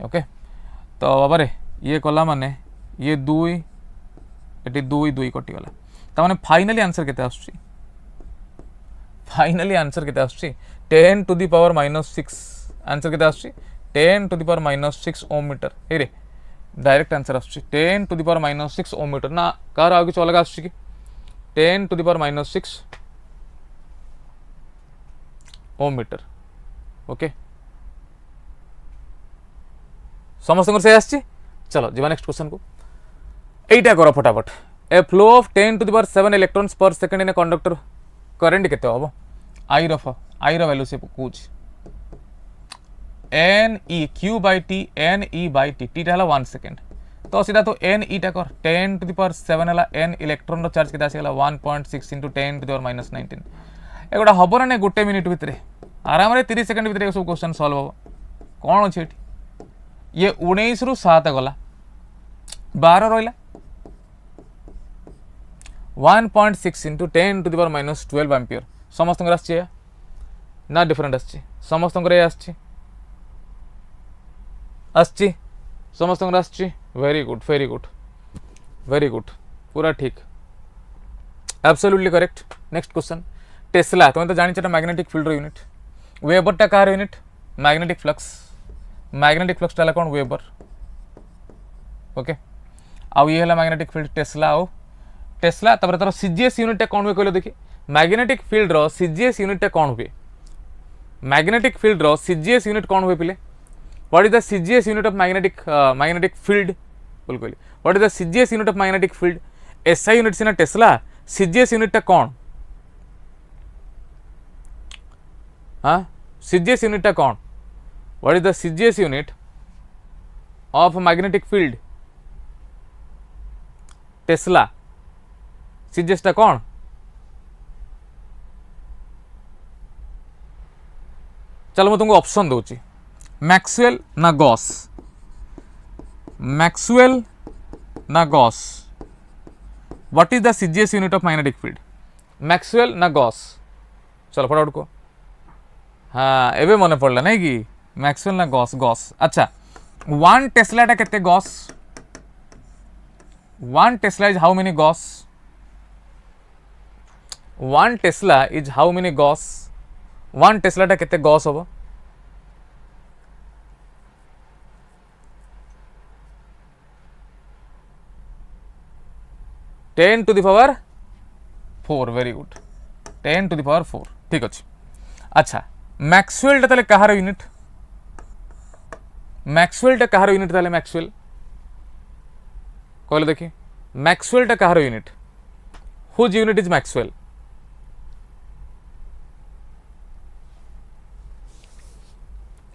ओके तो बाबा रे ये कला माने ये 2 एटी 2 कटि गला त माने फाइनली आंसर केते आछी फाइनली आंसर केते आछी 10 to the power minus 6 answer केते आछी 10 to the power minus 6 ohm metre हे रे डायरेक्ट आंसर आछी 10 to the power minus 6 ohm metre ना कार आगे चल लगा आछी कि 10 to the power minus 6 ohm metre okay समस्त से आछी चलो जी नेक्स्ट क्वेश्चन को एटा कर फटाफट a flow of 10 to the power 7 electrons per second in a conductor current केते हम आई रो वैल्यू से पूछ n e q by t n e by t t है 1 सेकेंड तो सीधा तो एन ईटा कर 10 to the power 7 है एन इलेक्ट्रॉन रो चार्ज केते आसीगला 1.6 into 10 to the power minus 19 एगोटा हम ना गोटे मिनिट भितर आराम से 30 सेकेंड भितर सब क्वेश्चन सॉल्व हम कौन अच्छे ये 19 रु 7 गला 12 रहा 1.6 into 10 to the power minus 12 ampere समस्त ना डिफरेंट समस्त समस्त very good very good very good पूरा ठीक absolutely correct next question Tesla तुम तो जानी मैग्नेटिक फील्ड यूनिट वेबर टा कहार यूनिट मैग्नेटिक फ्लक्स टा कौन वेबर ओके आउ ये मैग्नेटिक फील्ड टेस्ला तर सीजीएस यूनिट कौन हुए कहले देखिए मैग्नेटिक फील्ड रो सीजीएस यूनिट कौन हुए मैग्नेटिक फील्ड रो सीजीएस यूनिट कौन हुए पिले what is the CGS unit of magnetic field बोल कहली what is the CGS unit of magnetic field SI unit सीना टेस्ला सीजीएस यूनिट कौन हाँ सीजीएस यूनिट कौन what is the CGS unit of magnetic field Tesla CGS टा कौन चलो मैं तुमको ऑप्शन दूची मैक्सवेल ना Gauss what is the CGS unit of magnetic field Maxwell ना गॉस चलो फटाफट को हाँ एवं मन पड़ला नहीं कि मैक्सवेल ना गॉस अच्छा 1 टेस्ला टा केते Gauss 1 Tesla is how many Gauss 1 Tesla is how many Gauss 1 Tesla टा केते गॉस होबो 10 to the power 4 very good 10 to the power 4 ठीक अच्छे अच्छा मैक्सवेल टा कहार यूनिट ताले मैक्सवेल कहले देखिए मैक्सवेल टा कहार unit whose unit is Maxwell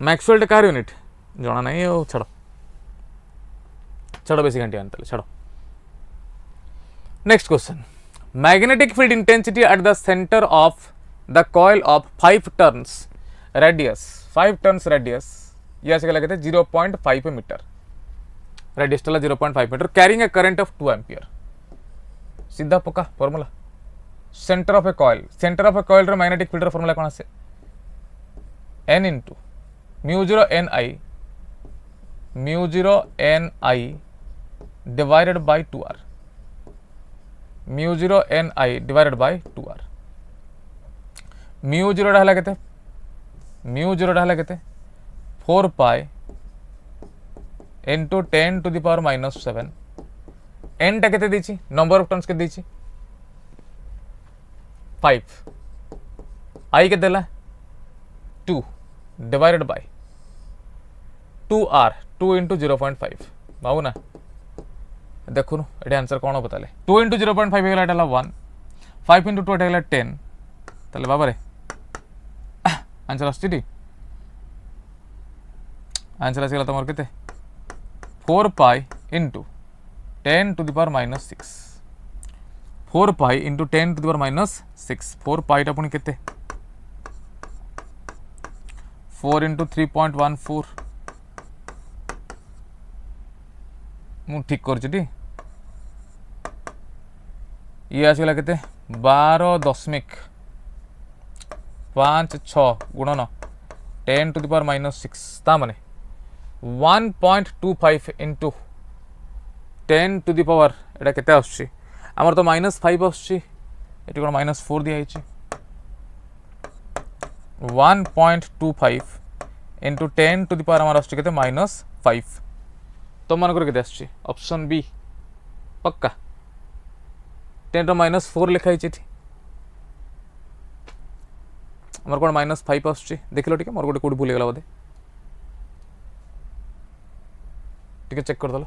Maxwell टा कहार यूनिट जना नहीं ओ छड़ बेसी घंटे आने छड़ next question magnetic field intensity at the centre of the coil of 5 turns radius 5 turns radius ये आसे कहते 0.5 metre radius 0.5 metre carrying a current of 2 ampere सीधा पक्का formula centre of a coil रो मैग्नेटिक फील्ड रो formula कौन आसे n into mu 0 ni divided by 2r mu 0 ni divided by 2r mu 0 ढाला केते 4 पाई into 10 to the power minus 7 n टा केते दीची नंबर ऑफ टर्न्स के दीची 5 i के देला 2 divided by 2r 2 into 0.5 बाबू ना देखो ये आंसर कौन बता 2 into 0.5 है 1 5 into 2 है 10 ताले बाबा रे आंसर आछी आंसर आसीगला तुम केते 4 पाई into 10 to the power minus 6 4 pi into 10 to the power minus 6 4 पाई टा पुणी केते 4 into 3.14 मु ठीक कर ये आसगला केते 12.56 गुणन 10 to the power minus 6 ता माने 1.25 into 10 to the power एटा केते आछी हमर तो -5 आछी एटी कोन -4 दिया आइची 1.25 into 10 to the power हमर आछी केते -5 तो मन कर केते आछी ऑप्शन बी पक्का 10 रो -4 लिखा आइची हमर कोन -5 आछी देखिलो ठीक है मोर गोटे कोड भूल गेला बोधे ठीक है चेक कर दलो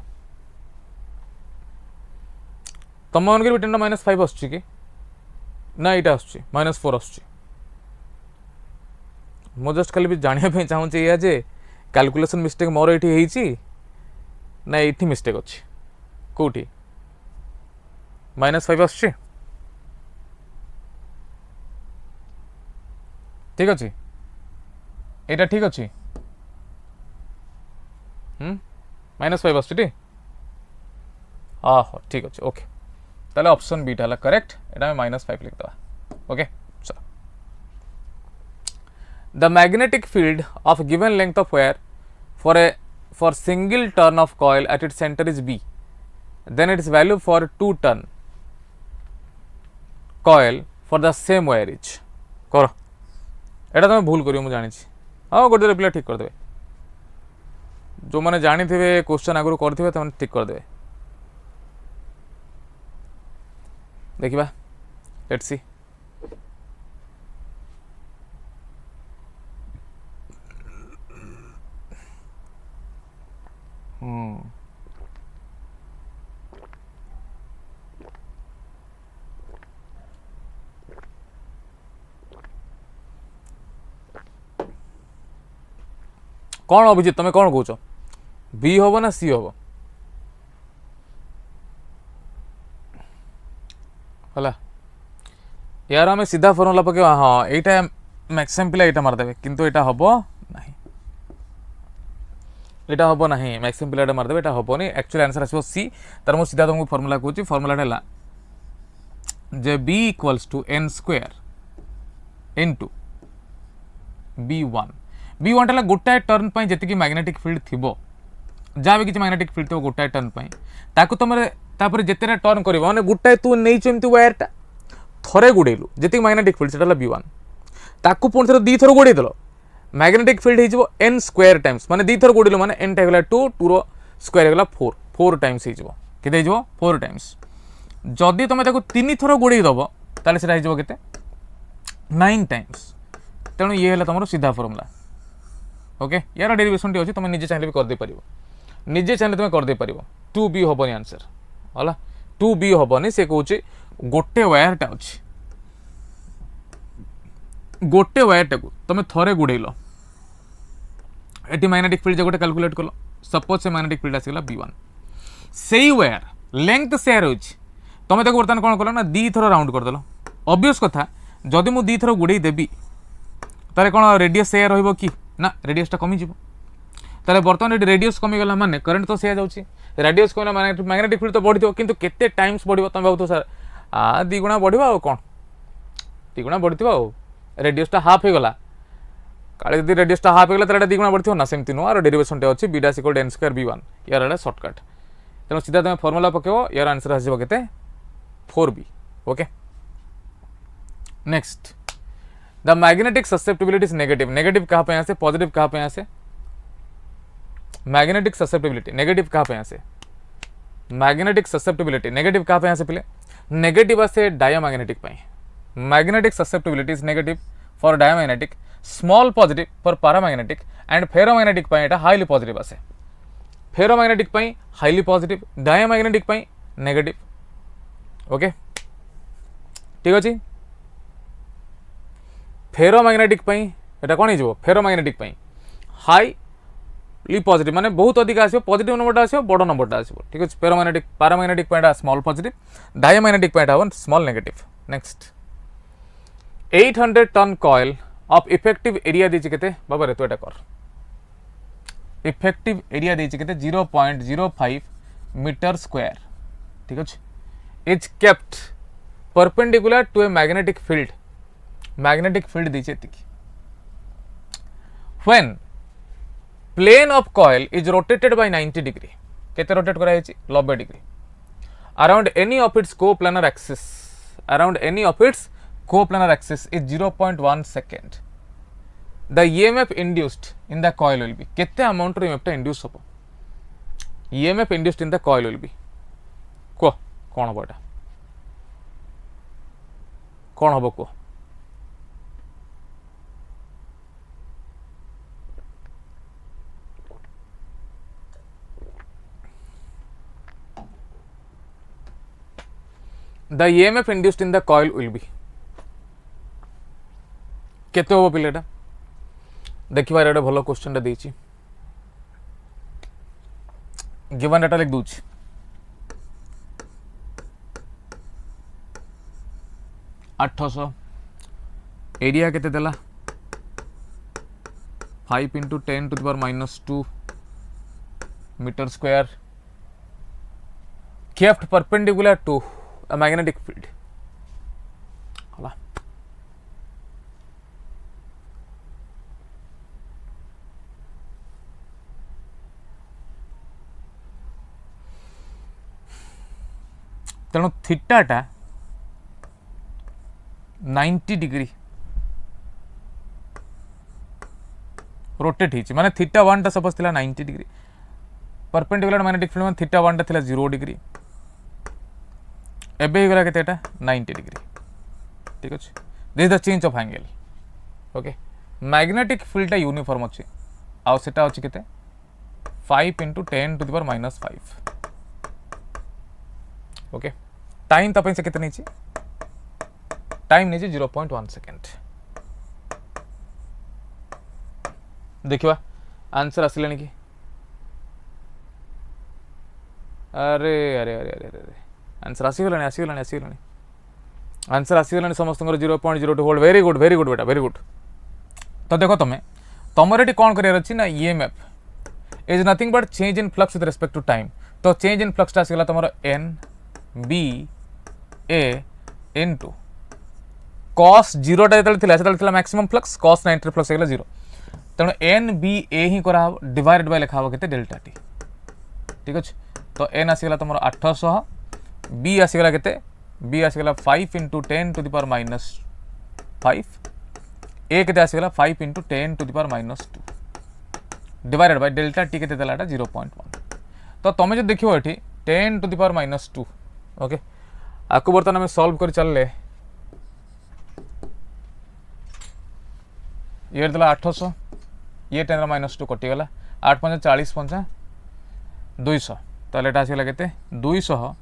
तुम मन भी 10⁻⁵ आसुची कि ना यहाँ आसुची -4 आसुची मो जस्ट खाली भी जानापी चाहूँगी या जे कैलकुलेशन मिस्टेक मोर ये ना ये मिस्टेक अच्छी कौटी -5 आसुची ठीक अच्छे यहाँ ठीक अच्छे -5 आसुची हाँ ठीक अच्छे ओके ताले ऑप्शन बीटा है करेक्ट यहाँ -5 लिखदे ओके चलो the magnetic field of given length of wire for single turn of coil at its center is B, then its value for 2 turn coil for the same wire is करो एटा तुम भूल करियो मु जानि छी हाँ गोटे पिला ठीक कर देबे जो माने जानि थिबे क्वेश्चन आगु करथिबे तमन ठीक कर देबे देखिबा लेट्स सी कौन अभिजित तुम कौन कौच बी हम ना सी हम है यार आम सीधा फर्मुला पके हाँ यहाँ मैक्सिमम पिला यहाँ मारदे किंतु यहाँ हम ना यहाँ हम ना मैक्सिमम पिला मारदे यहाँ हेनी एक्चुअली आंसर आसो सी तार मुझे सीधा तुमको फर्मुला कहूँ फर्मुला है जे B equals to n square into B1 B1 है गोटाए टर्न पर जी मैग्नेटिक फील्ड थी जहाँ भी किसी मैग्नेटिक फील्ड थो गोटाए टर्न पर ताकू तुम जिते टर्न कर मैंने गोटाए तू नहीं वायरटा थरे गुड़ेलु जी मैग्नेटिक फील्ड से B1 ताकू पुणी थर दी थर गोड़े देल मैग्नेटिक फील्ड हो n स्क्वायर टाइम्स माने दी थर गोड़ेलु माने n टाइम 2 2 रो स्क्वायर हो 4 टाइम्स हो केते हो 4 टाइम्स जदि तुम तीन थर गोड़े दब ताले सेटा हो केते 9 टाइम्स तेणु ये है तुम सीधा फर्मुला ओके यार डेरिवेशन टी अच्छे तुम निजे चाहिए भी करदे पार निजे चाहिए तुम करदे पार 2B हेनी आंसर है 2B हेनी से कौन गोटे वायरटा अच्छी गोटे वायरटा को तुम थरे गुड़ेल ये मैग्नेटिक फील्ड गोटे कैलकुलेट कल सपोज से मैग्नेटिक फील्ड आसगला B1 से वायर लेंथ सेयार होती तुम बर्तमान कौन कल ना दी थर राउंड करदेल ऑब्वियस कथा जदि मु दी थर गुड़े देवी तारे कौन रेडियस सेयार रहिबो कि ना रेडियसटा कमिज ताले बर्तमान ये रेडियस कमिगला माने करंट तो सेया जाउची रेडियस कमिला माने मैग्नेटिक फील्ड तो बढ़िथो किंतु केते टाइम्स बढ़िबो तुम भाबतो सर दिगुणा बढ़िबो आ कोन दिगुणा बढ़िथिबो आ रेडियसटा हाफ हे गला काले यदि रेडियसटा हाफ हे गला तारे दिगुणा बढ़िथिबो ना सेमति नो आरो डेरिवेशन टे अछि b dash equal n square b1 यार एटा शॉर्टकट तेनो सीधा तुम फार्मूला पकेबो यार आंसर आसीबो केते 4b okay next the magnetic susceptibility is negative negative कहाँ पे यहाँ से पॉजिटिव कहाँ पे यहाँ से मैग्नेटिक ससेप्टिबिलिटी नेगेटिव कहाँ पे यहाँ से मैग्नेटिक ससेप्टिबिलिटी नेगेटिव कहाँ पे यहाँ से पहले नेगेटिव आसे डायमैग्नेटिक पाई magnetic susceptibility is negative for diamagnetic small positive for paramagnetic and ferromagnetic पाई एटा हाईली पॉजिटिव आसे फेरोमैग्नेटिक पाई हाईली पॉजिटिव डायमैग्नेटिक पाई नेगेटिव ओके ठीक अच्छे फेरोमैग्नेटिक पाई एटा कौन हो फेरोमैग्नेटिक पाई हाईली पॉजिटिव माने बहुत अधिक आसो पॉजिटिव नंबरटा आसो बड़ नंबरटा आसो ठीक है फेरोमैग्नेटिक पैरामैग्नेटिक पाई स्मॉल पॉजिटिव डायमैग्नेटिक पाई हम small negative next 800 turn coil of effective area देछि केते बाबा रे तो एटा कर इफेक्टिव एरिया देछि केते 0.05 मीटर स्क्वायर ठीक है is kept perpendicular to a magnetic field दीजिए when plane of coil is rotated by 90 degree केते रोटेट करा हेछि 90 degree around any of its coplanar axis is 0.1 second the EMF induced in the coil will be केते amount रो EMF induce हो EMF induced in the coil will be को कोन हो एटा कोन हो को the EMF induced in the coil will be केते हो पिलेटा देखिबार एटा भलो क्वेश्चन टा देछि गिवन डाटा लिख दूछि 800 एरिया केते देला 5 into 10 to the power minus 2 meter square kept perpendicular to a magnetic field hala तेणु थीटा टा 90 डिग्री रोटेट होती माने थीटा 1 टा सपोज थिला 90 डिग्री परपेंडिकुलर मैग्नेटिक फील्ड में थीटा 1 टा थिला 0 डिग्री एबे ही गला केते एटा 90 डिग्री ठीक अछि this is the change of angle okay magnetic field टा यूनिफॉर्म अछि आ सेटा अछि केते 5 into 10 to the power minus 5 okay time तपन से केते नीचे टाइम नीचे 0.1 सेकंड देखिवा आंसर आसिलानी कि अरे अरे अरे अरे अरे आंसर आसीगलानी आसीगलानी आसीगलानी आंसर आसीगलानी समस्त 0.02 वोल्ट वेरी गुड बेटा वेरी गुड तो देखो तुम ये कौन कर EMF is nothing but change in flux with respect to time तो चेंज इन फ्लक्स आसीगला तुम N B A into cos 0 टा मैक्सिमम फ्लक्स cos 90 फ्लक्स आगला 0 तेणु एन बी ए ही करा डिवाइडेड बाय लिखा के डेल्टा टी ठीक अच्छे तो एन आसीगला तुम 800 बी आसीगला के बी आसीगला 5 into 10 to the power minus 5 A के आसीगला 5 into 10 to the power minus 2 divided by delta t के 0.1 तो तुम जो देखो ये 10 to the power minus 2 okay आपको बर्तमान आम सॉल्व कर चलले ये देला 800 ये 10 - 2 कटिगला 8 5 40 5 200 ताले एटा आसीगला केते 200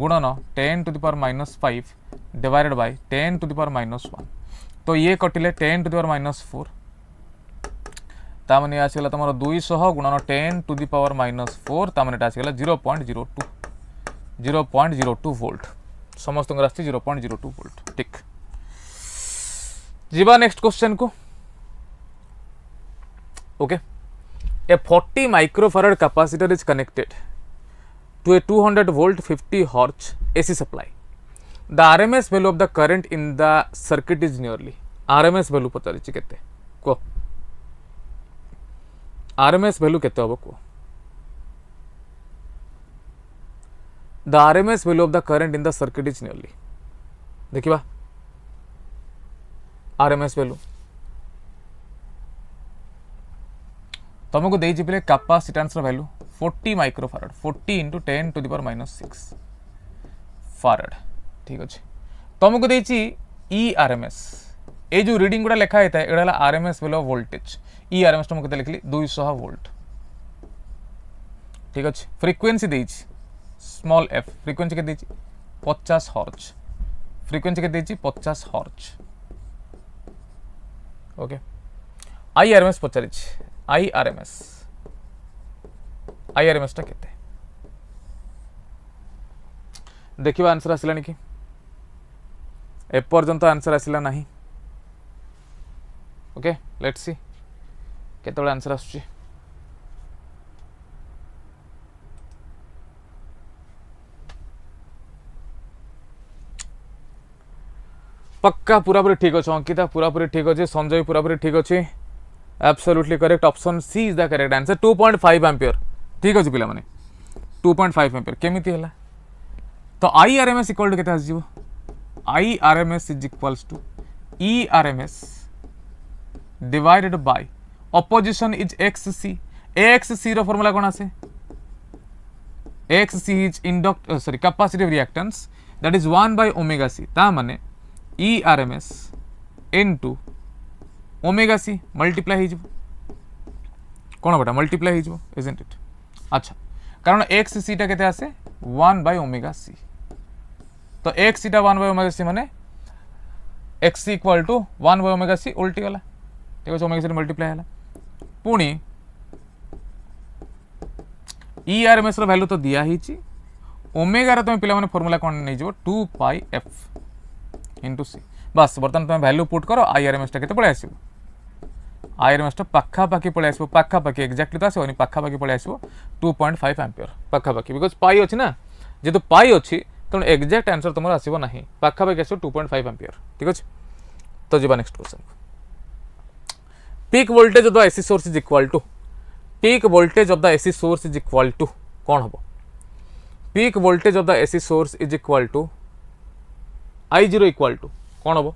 गुणन 10 to the power minus 5 divided by 10 to the power minus 1 तो ये कटिले 10 to the power minus 4 तामने आसीगला तमरो 200 गुणन 10 to the power minus 4 तामने Etah आसीगला 0.02 volt समस्त राशि 0.02 वोल्ट ठीक जीवा नेक्स्ट क्वेश्चन को okay a 40 microfarad capacitor is connected to a 200 volt 50 hertz AC supply the RMS value of the current in the circuit is nearly RMS value पचारि केते को RMS value केते होबो को the RMS value of the current in the circuit is nearly देखिबा RMS value तुमको देछि पले capacitance रो value 40 microfarad 40 into 10 to the power minus 6 farad ठीक अछि तुमको देछि ERMS ए जो रीडिंग गुडा लिखा हेता एडा हला RMS value of voltage ERMS तुमको केते लिखली 200 वोल्ट ठीक अछि फ्रीक्वेंसी देछि स्मॉल f फ्रीक्वेंसी के देछि 50 हर्ट्ज फ्रीक्वेंसी के देछि 50 हर्ट्ज ओके IRMS पचारिछि IRMS टा केते देखिबा आंसर आसिलानी कि ए पर्यंत आंसर आसिला नाही ओके लेट्स सी केतोळे आंसर आसुची पक्का पूरा पूरी ठीक अच्छे अंकिता पूरा पूरी ठीक अच्छे संजय पूरा पूरी ठीक अच्छे absolutely correct option C is the correct answer 2.5 ampere ठीक अच्छे पिला माने 2.5 एम्पियर केमिति हला तो IRMS इक्वल टू केते आस जीवो IRMS is equals to ERMS divided by opposition is XC XC रो फार्मूला कोन आसे XC is capacitive reactance that is 1 by omega C ता माने ERMS into omega C multiply हो कौन बेटा मल्टीप्लाई हो इजंट इट अच्छा कारण XC टा केते आसे 1 by ओमेगा C तो एक्स इटा 1/ωc माने एक्स इक्वल टू 1/ωc उल्टी गला ठीक है ओमेगा सी मल्टीप्लाई है पुणी ERMS रो वैल्यू तो दिया ही ओमेगा रे तुम पिला फॉर्मूला कौन नहीं जो 2πf इंटू सी बस बर्तमान तुम वैल्यू पुट करो IRMS टा केते पळे आसीबो IRMS टा पाखा पाखी पळे आसीबो पाखा पाखी एक्जेक्टली तो आसीबो पाखा पाखी पळे आसीबो 2.5 एम्पियर पाखा पाखी बिकॉज़ पाई अछि ना जे तो पाई अछि तो एक्जेक्ट आंसर तुमर आसीबो नाही पाखा पाखी आसीबो 2.5 एम्पियर ठीक अछि तो जीवा next question peak voltage of the AC source is equal to peak voltage of the AC source is equal to कौन हबो peak voltage of the AC source is equal to I0 equal to कौन हबो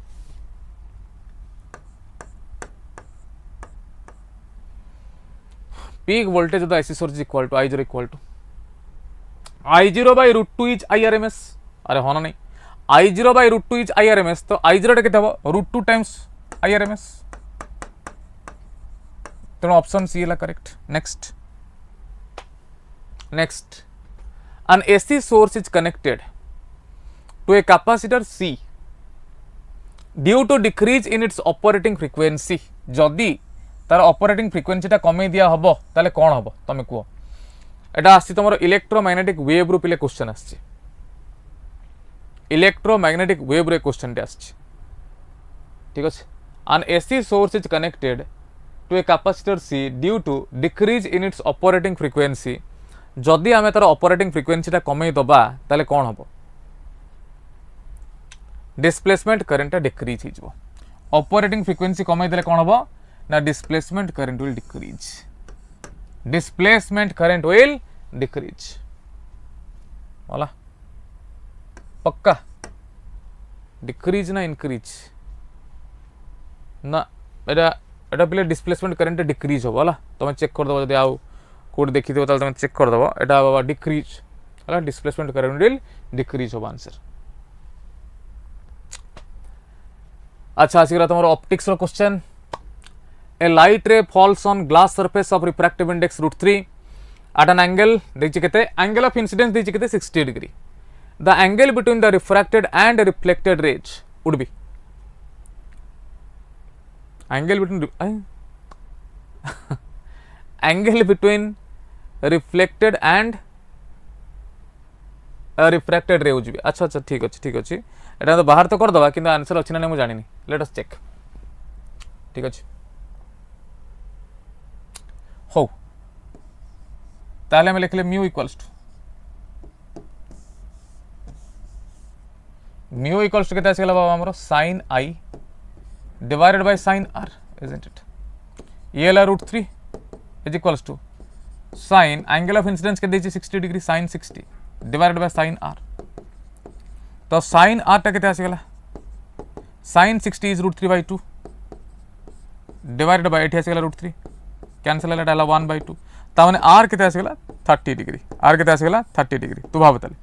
peak voltage of the AC source is equal to I0 equal to I0 by √2 is IRMS अरे होना नहीं I0 by √2 is IRMS तो I0 टा केते हबो √2 times IRMS तो ऑप्शन सी है correct next an AC source is connected to a capacitor C due to decrease in its operating frequency जदि तार ऑपरेटिंग फ्रिक्वेंसी टा कमे दिया हबो ताले कोन हबो तमे को एटा आसी तमरो इलेक्ट्रोमैग्नेटिक वेव रु पिले क्वेश्चन आसी इलेक्ट्रोमैग्नेटिक वेव रे क्वेश्चन टे आसी ठीक अछि an AC source is connected to a capacitor C due to decrease in its operating frequency जदि आमे तार ऑपरेटिंग फ्रिक्वेंसी टा कमे दबा ताले कोन हबो डिस्प्लेसमेंट करंट डिक्रीज हिजबो ऑपरेटिंग फ्रिक्वेंसी कमे देले कोन हबो ना displacement current will decrease displacement current will decrease वाला पक्का डिक्रीज ना इंक्रीज ना एटा एटा पहिले डिस्प्लेसमेंट करंट डिक्रीज हो वाला तुम चेक कर दबो जदि आउ कोड देखि देबो ताले तुम चेक कर दबो एटा बाबा डिक्रीज वाला डिस्प्लेसमेंट करंट विल डिक्रीज हो आंसर अच्छा आसीगला तुम ऑप्टिक्स रो question a light ray falls on glass surface of refractive index √3 at an angle देखि केते एंगल ऑफ इंसिडेंस देखि केते 60 degree the angle between the refracted and reflected rays would be angle between reflected and refracted ray होजी अच्छा अच्छा ठीक अछि एटा तो बाहर तो कर दबा किंतु आंसर अछि ना मु जानि नि लेट अस चेक ठीक अछि हो ताले हम लिखले म्यू इक्वल्स टू केते आसीगला बाबा हमरो sin I divided by sin R isn't it ये ला √3 is equals to sin angle of incidence के देछि 60 degree sin 60 divided by sin R तो sin R टा केते आसीगला sin 60 is √3/2 डिवाइडेड बाय एठी आसीगला √3 कैंसिल होला डाला 1/2 ता माने R केते आसीगला 30 डिग्री R केते आसीगला 30 डिग्री तू भाव तले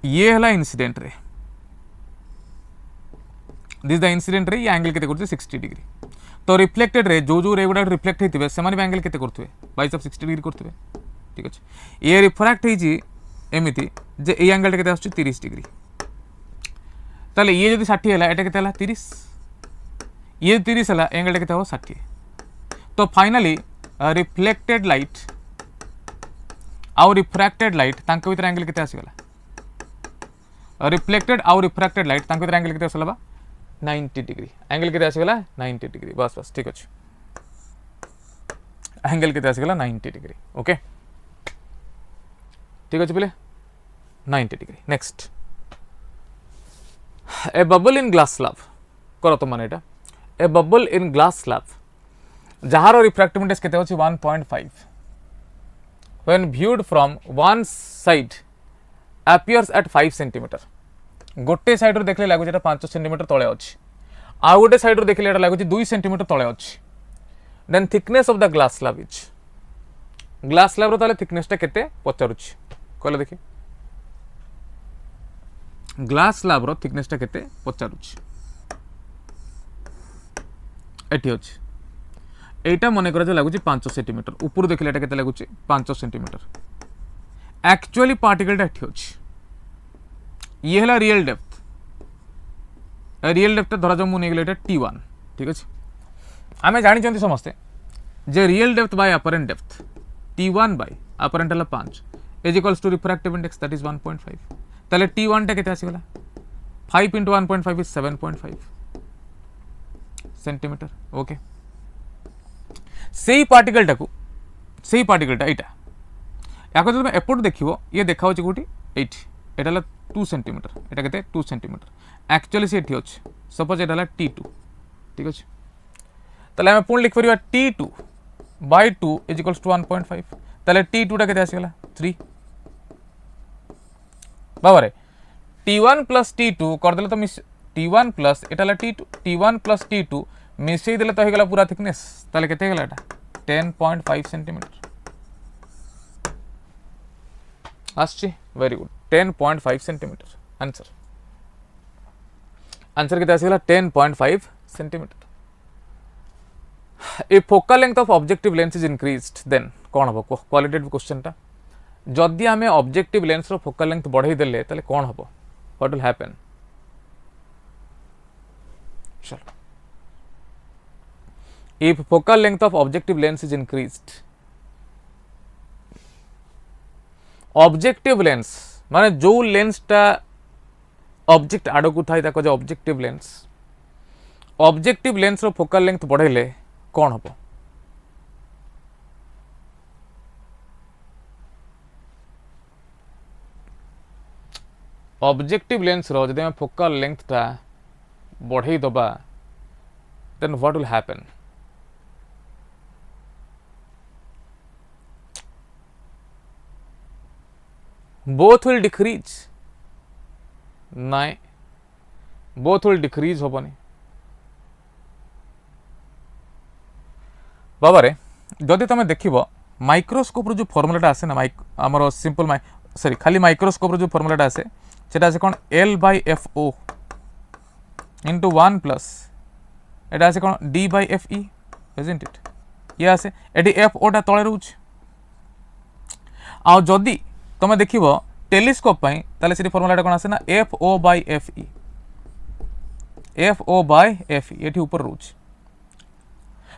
ये हला incident ray this the incident ray ये एंगल केते करते 60 डिग्री तो रिफ्लेक्टेड रे जो रे गुडा रिफ्लेक्ट हेतिबे से माने एंगल केते करथुवे बाय सब 60 डिग्री करथुवे ठीक अछि ये रिफ्रैक्ट हे जी एमिति जे ए एंगल केते आछी 30 डिग्री ताले ये जदी 60 हला एटा केते हला 30 ये 30 हला एंगल केते हो 60 तो फाइनली रिफ्लेक्टेड लाइट आउ रिफ्रैक्टेड लाइट तांको भीतर एंगल केते आसीगला रिफ्लेक्टेड आउ रिफ्रैक्टेड लाइट तांको भीतर एंगल केते आसीगला 90 डिग्री एंगल केते आसीगला 90 डिग्री बस ठीक अछि एंगल केते आसीगला 90 डिग्री ओके ठीक अछि पले 90 degree next A bubble in glass slab करो तो माने एटा ए बबल इन ग्लास स्लैब जहार रिफ्रैक्टिव इंडेक्स केते अछि 1.5 when viewed from one side appears at 5 cm गोटे साइड रो देखले लागु जेटा 5 cm तळे अछि आ गोटे साइड रो देखले एटा लागु 2 cm तळे अछि then thickness of the glass slab is glass slab रो ताले थिकनेस ता केते पचारुछि कहले देखि ग्लास स्लैब रो थिकनेस ता केते पचारुछि एठी अछि एटा मने करा जे लागु 5 cm ऊपर देखले एटा केते लागु 5 cm एक्चुअली पार्टिकलटा एठी अछि ये हला रियल डेप्थ धरा जाऊ मुझे नहीं T1 ठीक अच्छे आम जानी समस्ते जे real depth by apparent depth T1 by apparent है 5 is equals to refractive index that is 1.5 ताले T1 टा केते आसीगला 5 into 1.5 is 7.5 सेंटीमीटर ओके सेही पार्टिकलटा एटा याको तुम एपट देखिवो ये देखा कोटी 8 एटा 2 सेंटीमीटर एटा केते 2 सेंटीमीटर एक्चुअली से एठी अछि सपोज एटा T2 ठीक अछि ताले हम पुन लिख परिबा T2 by 2 is equals to 1.5 ताले T2 टा केते आसीगला 3 बाबरे T1 plus T2 कर देले तो मिस T1 plus एटा T1 plus T2 मिसई देले तो हेगला पूरा थिकनेस ताले केते हेगला एटा 10.5 सेंटीमीटर आछि वेरी गुड 10.5 सेंटीमीटर आंसर केते आसीगला 10.5 centimetre if focal length of objective lens is increased then कौन हम क्वालिटेटिव क्वेश्चन टा जदि आम ऑब्जेक्टिव लेंस रो फोकल लेंथ बढ़ाई देले ताले कौन हम व्हाट विल हैपन चलो if focal length of objective lens is increased objective lens माने जो लेंस टा ऑब्जेक्ट आड़ को थाई ताको जो ऑब्जेक्टिव लेंस रो फोकल लेंथ बढ़ाइले कौन हम ऑब्जेक्टिव लेंस रो जदि फोकल लेंथ टा बढ़ाई दबा then what will happen both will decrease नाइ बोथ विल डिक्रीज होबनी बाबा रे जदि तुम देखिबो माइक्रोस्कोप रो जो फॉर्मूलाटा आसे ना हमर सिंपल सॉरी खाली माइक्रोस्कोप रो जो फॉर्मूलाटा आसे सेटा आसे कोन L/FO into 1 प्लस एटा आसे कोन D/FE isn't it ये आसे एटी FO टा तळे रहउछ आ जदि तुम देखिबो टेलीस्कोप पई ताले सेटी फॉर्मूलाटा कोन आसे ना FO/FE एटी ऊपर रहउछ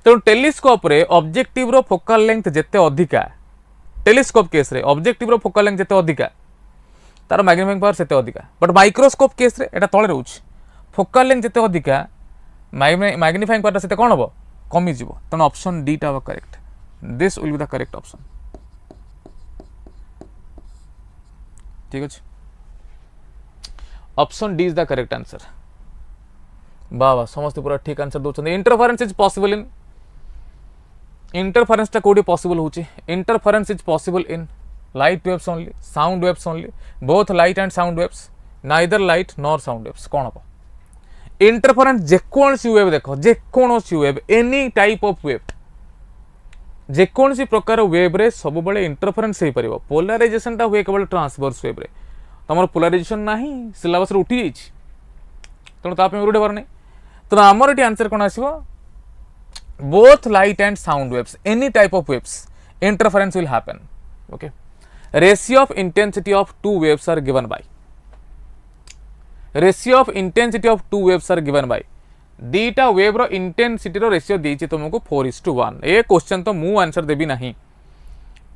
तेणु टेलीस्कोप रे ऑब्जेक्टिव रो फोकल लेंथ जेते अधिका टेलीस्कोप केस रे ऑब्जेक्टिव रो फोकल लेंथ जेते अधिका तार मैग्नीफाइंग पावर सेते अधिका बट माइक्रोस्कोप केस रे एटा तळे रहउछ फोकल लेंथ जेते अधिका मैग्नीफाइंग पावर सेते कोन हबो कमी जिवो तेणु ऑप्शन डी टा correct this will be the correct option ठीक अछि option D is the correct answer बाबा समस्त पूरा ठीक आंसर दोछन interference is possible in interference टा कोडी पॉसिबल होची interference is possible in light waves only sound waves only both light and sound waves neither light nor sound waves कोन हबो इंटरफेरेंस जे कोनसी वेव देखो जे कोनसी wave any type of wave जे कोनसी प्रकार वेव रे सब बळे इंटरफेरेंस हे परिबो पोलराइजेशन टा होय केवल ट्रांसवर्स वेव रे तमर पोलराइजेशन नाही सिलेबस रे उठी जाईछि तेणु ताप उड़े बार नहीं तेणु आमर ये आंसर कौन आसो both light and sound waves any type of waves interference will happen okay ratio of intensity of two waves are given by ratio of intensity of two waves are given by दीटा wave रो intensity रो ratio देछि तुमको 4:1 ए question तो मु answer देबी नहीं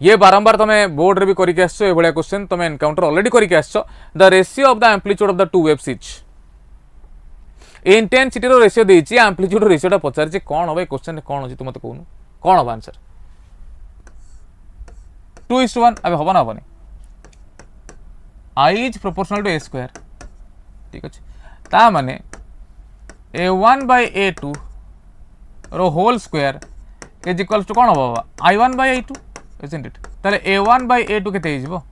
ये बारंबार तुम बोर्ड रे भी करके आछो ए भलिया क्वेश्चन तुम एनकाउंटर ऑलरेडी करके आछो the ratio of the amplitude of the two waves is intensity रो रेशियो देछि एम्पलीट्यूड रो रेशियो टा पचार जे कोन होबे क्वेश्चन कोन अछि तुम मते कहू कोन होबा आंसर 2:1 अबे होबा ना होबनी I is proportional to A square ठीक अछि ता माने A1/A2 रो whole square is equals to कोन होबा I1/A2 isn't it ताले A1/A2 केते हिजबो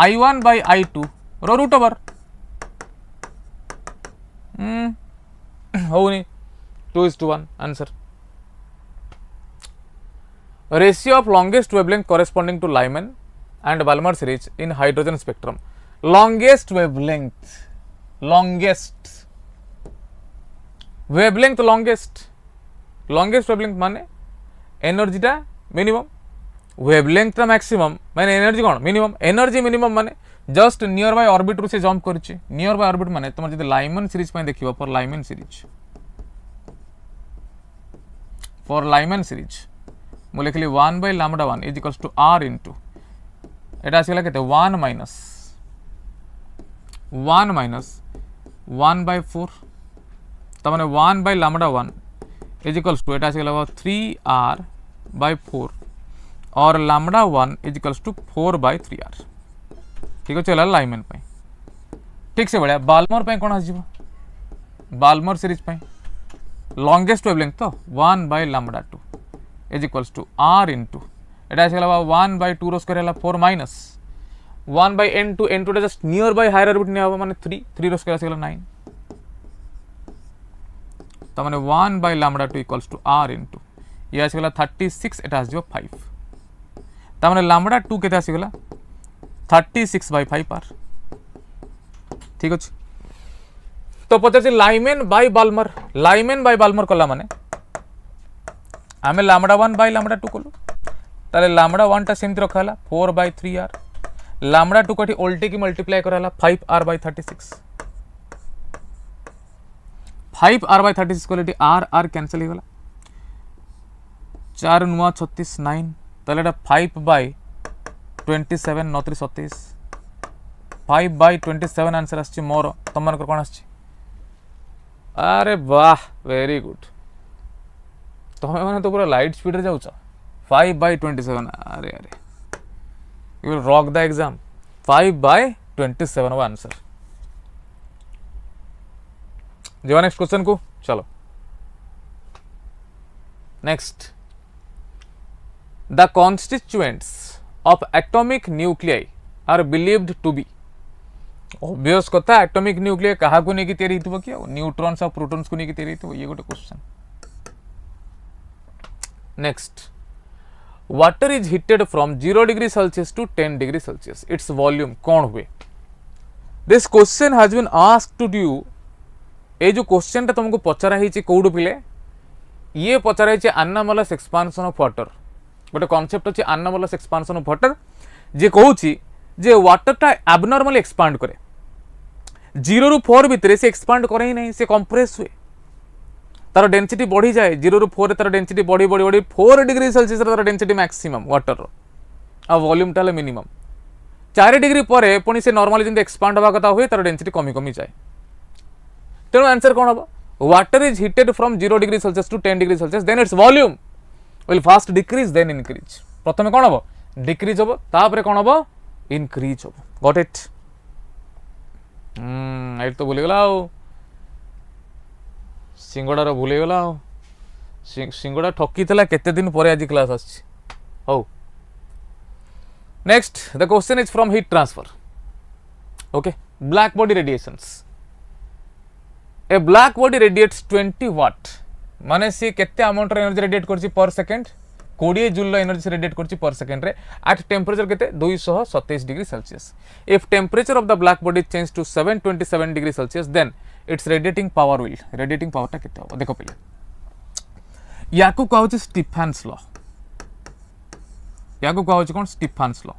I1/I2 रो रूट ओवर होनी 2:1 answer ratio of longest wavelength corresponding to Lyman and Balmer series in hydrogen spectrum longest wavelength longest wavelength माने energy टा minimum wavelength maximum माने energy कौन minimum energy minimum माने just near by orbit रु से jump करछि near by orbit माने तुम जदि लाइमन सीरीज पे देखिबो फॉर लाइमन सीरीज मु लिखली 1 by lambda 1 is equals to r into एटा आसीला केते 1 minus 1 by 4 त माने 1 by lambda 1 is equals to एटा आसीला 3r by 4 और lambda 1 is equals to 4 by 3r ठीक अछि लाइमन पे ठीक से बढिया बाल्मर पे कोन आजिबो बाल्मर सीरीज पे लॉन्गेस्ट वेवलेंथ तो 1 by lambda 2 is equals to r into एटा आसीला 1 by 2 रो स्क्वायर हला 4 minus 1 by n2 टा just near by higher orbit ने हबो माने 3 रो स्क्वायर आसीला 9 त माने 1 by lambda 2 equals to r into ये आसीला 36 एटा आजिबो 5 त माने lambda 2 केते आसीगला 36 by 5 r ठीक अछि तो पचार लाइमेन बाय बाल्मर कला माने आमे lambda 1 by lambda 2 कलु ताले lambda 1 टा सेमति रखाला 4 by 3r lambda 2 कठी उल्टे की मल्टीप्लाई कराला 5r by 36 5r by 36 quality r cancel हो गला 4 9 36 9 ताले एटा 5 by 27 9 3 27 5 by 27 आंसर आछि मोर तमन कोन आछि अरे वाह वेरी गुड तमे माने तो पूरा लाइट स्पीड रे जाउछ 5 by 27 अरे you will rock the exam 5 by 27 वो आंसर जो नेक्स्ट क्वेश्चन को चलो next the constituents of atomic nuclei are believed to be obvious कथा एटॉमिक न्यूक्लियाई कहा को नेकी तैयारी हितबो कि न्यूट्रॉन्स और प्रोटॉन्स को नेकी तैयारी हितबो ये गोटे question next water is heated from 0 degree Celsius to 10 degree Celsius its volume कौन हुए this question has been asked to you ए जो क्वेश्चन तुमको पचरा ही कौड़ पिले ये पचरा ही एनामलस एक्सपांशन ऑफ वाटर गोटे कॉन्सेप्ट अच्छे एनामलस एक्सपांशन ऑफ वाटर जे कहूची जे वाटरटा एबनॉर्मली एक्सपांड करे 0 ରୁ 4 भितर से एक्सपांड करे ही नहीं से कंप्रेस हुए तार डेंसिटी बढ़ी जाए 0 ରୁ 4 तार डेंसिटी बढ़ी 4 डिग्री सेल्सियस तार डेंसिटी मैक्सिमम वाटर आ वॉल्यूम टाले मिनिमम 4 डिग्री पर पुणी से नॉर्मली जब एक्सपांड हवा कथा हुए तार डेंसिटी कमी कमी जाए तेणु आंसर कौन हम water is heated from 0 degree Celsius to 10 degree Celsius then its volume will fast decrease then increase प्रथम कौन हम डिक्रीज हम तापर कौन हम इनक्रीज हम गॉट इट ये तो भूलीगला सिंगड़ार भूलीगला सिंगड़ा ठकी केते दिन पर आज क्लास आछि हो next the question is from heat transfer okay black body radiations A black body radiates 20 वाट माने सी केते अमाउंट रे एनर्जी रेडिएट करछि पर सेकंड 20 जूल एनर्जी रेडिएट करछि पर सेकंड रे एट टेंपरेचर केते 227 degree Celsius if temperature of the black body change to 727 degree Celsius then its radiating power will radiating power टा केते हो देखो पहिले याकू कहउ छी स्टीफेन्स लॉ याकू कहउ छी कोन स्टीफेन्स लॉ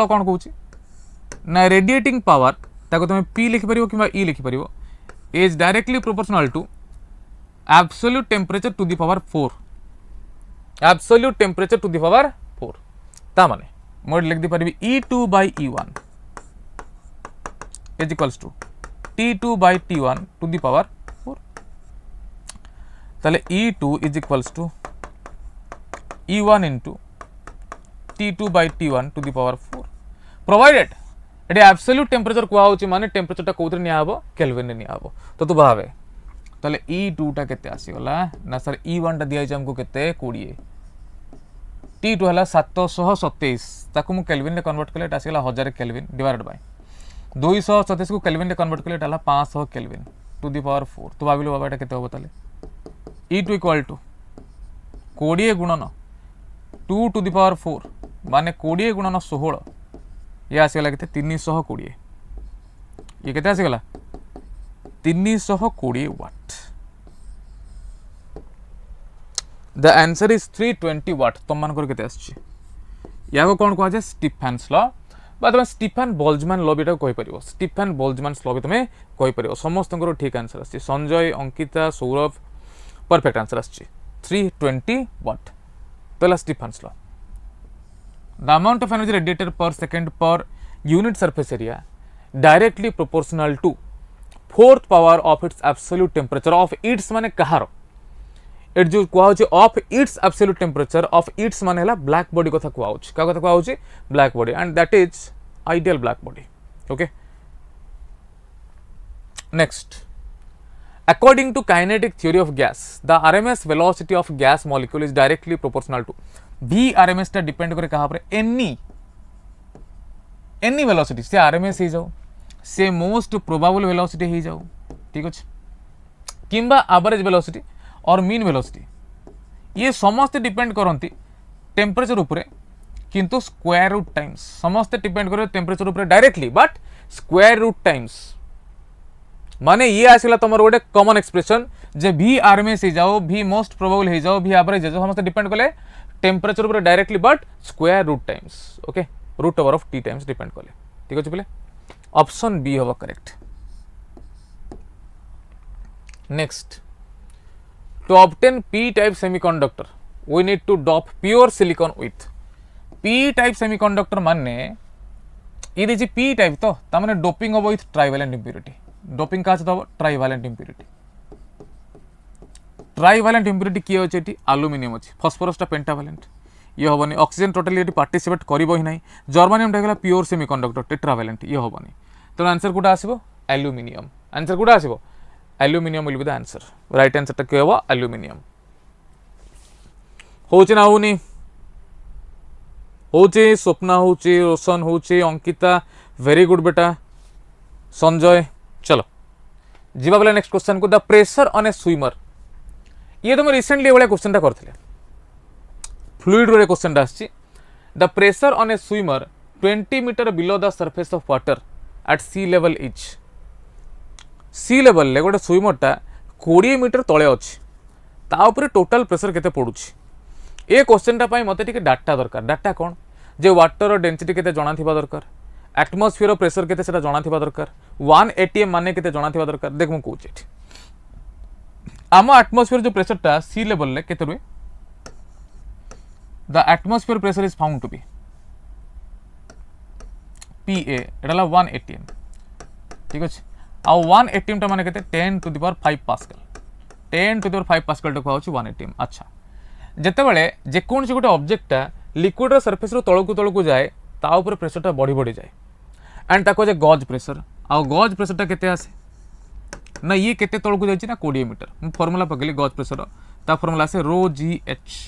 कोन कहउ छी ना रेडिएटिंग पावर ताको तुम पी लिखि परिबो किबा ई लिखि परिबो is directly proportional to absolute temperature to the power 4 absolute temperature to the power 4 ता माने मोड लिख दी परिबी E2 by E1 is equals to T2 by T1 to the power 4 ताले E2 is equals to E1 into T2 by T1 to the power 4 provided Ete absolute temperature कुआ होची माने temperature टा कोथरे निया हबो केल्विन ने निया हबो तो तू भावे ताले E2 टा केते आसी गला ना सर E1 टा दिया हमको केते 20 T2 हला 727 ताको मु केल्विन ने कन्वर्ट कले आसी गला 1000 केल्विन डिवाइडेड बाय 237 को केल्विन ने कन्वर्ट कले डाला 500 केल्विन टू द पावर 4 तो भाबिलो बाबा एटा केते होबो ताले E2 इक्वल टू 20 गुणन 2 टू द पावर 4 माने 20 गुणन 16 ये आसीगला केते 320 ये केते आसीगला 320 वाट द आंसर इज 320 वाट तुम मानकर केते आछि या को कोन कहजे स्टीफेन्स लॉ बा तुम स्टीफन बोल्ट्जमैन लॉ बिटा कहि परिबो स्टीफन बोल्ट्जमैन लॉ भी तुम कहि परिबो समस्त ठीक आंसर आछि संजय अंकिता सौरभ परफेक्ट आंसर आछि 320 वाट पहला Stefan's law the amount of energy radiated per second per unit surface area directly proportional to fourth power of its absolute temperature of its माने कहार एट जो कहूँ of its absolute temperature of its माने है black body कथा कहूँ क्या कथा कहूँ black body and that is ideal black body okay next according to kinetic theory of gas the RMS velocity of gas molecule is directly proportional to भी RMS टा depend करे कहा पर एनी वेलोसिटी से आरएमएस हो जाओ से most probable velocity हो जाओ ठीक अच्छे किंबा एवरेज वेलोसिटी और मीन वेलोसिटी ये समस्त डिपेंड करती टेम्परेचर उपरे किंतु स्क्वायर रूट टाइम्स समस्त डिपेंड करे टेम्परेचर उपरे directly but square root times माने ये आसला तुम गोटे कॉमन एक्सप्रेशन जे भी आरएमएस हो जाओ भी मोस्ट प्रोबेबल हो जाओ भी एवरेज हो जाओ समस्त डिपेंड कले टेम्परेचर उपरे directly but square root times okay root over of T times depend कले ठीक अच्छे बोले ऑप्शन बी होगा correct next to obtain p type semiconductor we need to dope pure silicon with p type semiconductor माने ये देखिए p type तो तामने doping होबो विथ ट्राइवैलेंट इंप्योरिटी डोपिंग का तो ट्राइवैलेंट इंप्योरिटी ट्राइवैलेंट इंप्योरिटी किए अछि एटी एल्युमिनियम अछि फास्फोरस टा पेंटावैलेंट ये होबनी ऑक्सीजन टोटली एटी पार्टिसिपेट करबो ही नाही जर्मेनियम टा गला प्योर सेमीकंडक्टर टेट्रावैलेंट ये होबनी तो आंसर कोटा आसीबो एल्युमिनियम आंसर कोटा आसीबो aluminium will be the answer right answer टा के होबो एल्युमिनियम होची ना होनी होची स्वप्ना होची रोशन होची अंकिता वेरी गुड बेटा संजय चलो जीवा बोले नेक्स्ट क्वेश्चन को the pressure on a swimmer ये तुम रिसेंटली वाला क्वेश्चन टा करथिले फ्लूइड रे क्वेश्चन टा आछि the pressure on a swimmer 20 metre below the surface of water at sea level is sea level ले गोटे स्विमर टा 20 मीटर तले अछि ता ऊपर टोटल प्रेशर केते पडुछि ए क्वेश्चन टा पई मते टिके डाटा दरकार डाटा कोन जे वाटर डेंसिटी केते जणा थिबा दरकार एटमॉस्फेयर प्रेशर केते सेटा जणा थिबा दरकार 1 atm माने केते जणा थिबा दरकार देख मु कहूछि एठी आम एटमॉस्फेयर जो प्रेशर टा सी लेवल ले केते रुए the atmosphere pressure is found to be pa एटाला 1 atm ठीक अछि आ 1 atm टा माने केते 10 to the power 5 pascal 10 to the power 5 pascal टा कहउछि 1 atm अच्छा जेते बेले जे कोन से गोटे ऑब्जेक्ट टा लिक्विड रो सरफेस रो तळकु जाए ता ऊपर प्रेशर टा बढ़ी बढ़ी जाए एंड ताको जे गॉज प्रेशर आ गॉज प्रेशर टा केते आसे ना ये केते तळकु जाय छि ना 20 मीटर मु फार्मूला पकेली गॉज प्रेशर ता फार्मूला आसे रो जी एच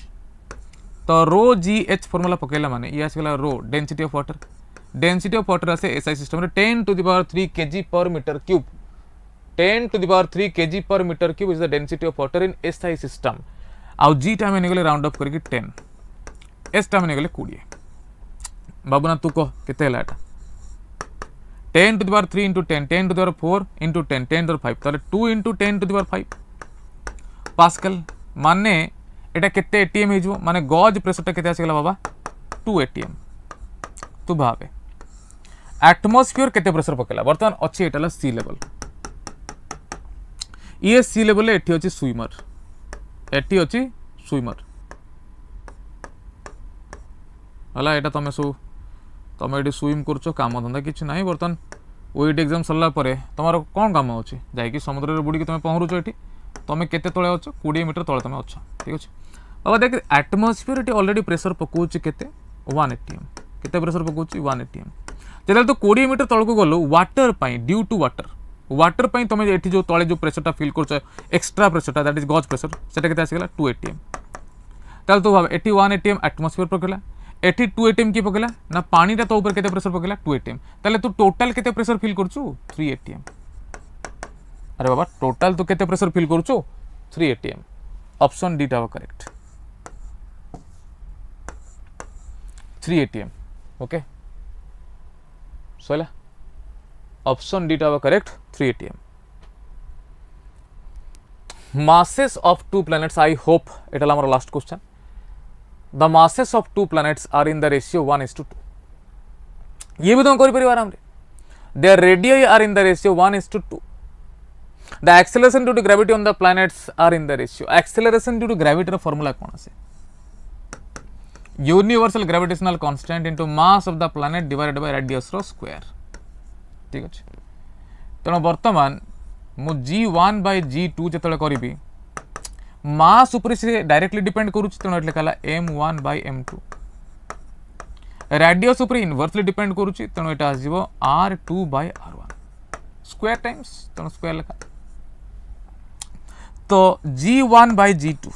तो रो जी एच फार्मूला पकेला माने ये आसगला रो डेंसिटी ऑफ वाटर आसे एसआई सिस्टम रे 10 to the power 3 kg per metre cube 10 to the power 3 kg per metre cube is the density of water in SI system आउ g टा में गले राउंड अप करके 10 S टा में गले 20 बाबूना तू कह केते हला एटा 10 to the power 3 into 10 10 to the power 4 into 10 10 to the 5 ताले 2 into 10 to the power 5 pascal माने एटा केते एटीएम हे जो माने गॉज प्रेशर टा केते आसीगला बाबा 2 एटीएम तू भाबे एटमॉस्फेयर केते प्रेशर पकेला वर्तमान अछि एटाला सी लेवल ये सी लेवल ले एठी अछि स्विमर एटी अछि स्विमर हला एटा तमे सु तमे एटी स्विम करछो काम धंदा किछ नाही वर्तमान ओइट एग्जाम सरला परे तमारो कोन काम अछि जाय कि समुद्र रे बुडी कि तमे पहरुछो एठी तमे केते तळे अछो 20 मीटर तळे तमे अछो ठीक अछि बाबा देख एटमॉस्फेयर एटी ऑलरेडी प्रेशर पकोछि केते 1 atm केते प्रेशर पकोछि 1 atm जेला तो 20 मीटर तळको गलो वाटर पई ड्यू टू वाटर पई तमे एठी जो तळे जो प्रेशर टा फील करछो एक्स्ट्रा प्रेशर टा दैट इज गॉज प्रेशर सेटा केते आसीगला 2 atm ताल तो भाव एठी 1 atm एटमॉस्फेयर पकेला एठी 2 atm की पकेला ना पानी टा तो ऊपर केते प्रेशर पकेला 2 atm ताले तू टोटल केते प्रेशर फील करछु 3 atm अरे बाबा टोटल तो केते प्रेशर फील करछु 3 atm ऑप्शन डी टा करेक्ट 3 atm ओके सोला ऑप्शन डी टा correct 3 atm masses of two planets, I hope it is our last question. The masses of two planets are in the ratio 1:2. ये भी तुम कर परिवार हमरे. Their radii are in the ratio 1:2. The acceleration due to gravity on the planets are in the ratio. Acceleration due to gravity formula कौन से? Universal gravitational constant into mass of the planet divided by radius row square. ठीक अच्छे. तेणु वर्तमान मु G1 by G2 जितने करी मास ऊपर से डायरेक्टली डिपेंड करूँ तेणु एट लिखा M1 by M2. रेडियस ऊपर इनवर्सली डिपेंड करूँ तेणु यहाँ आसो R2 by R1 square times तेणु स्क्वायर लिखा. तो G1 by G2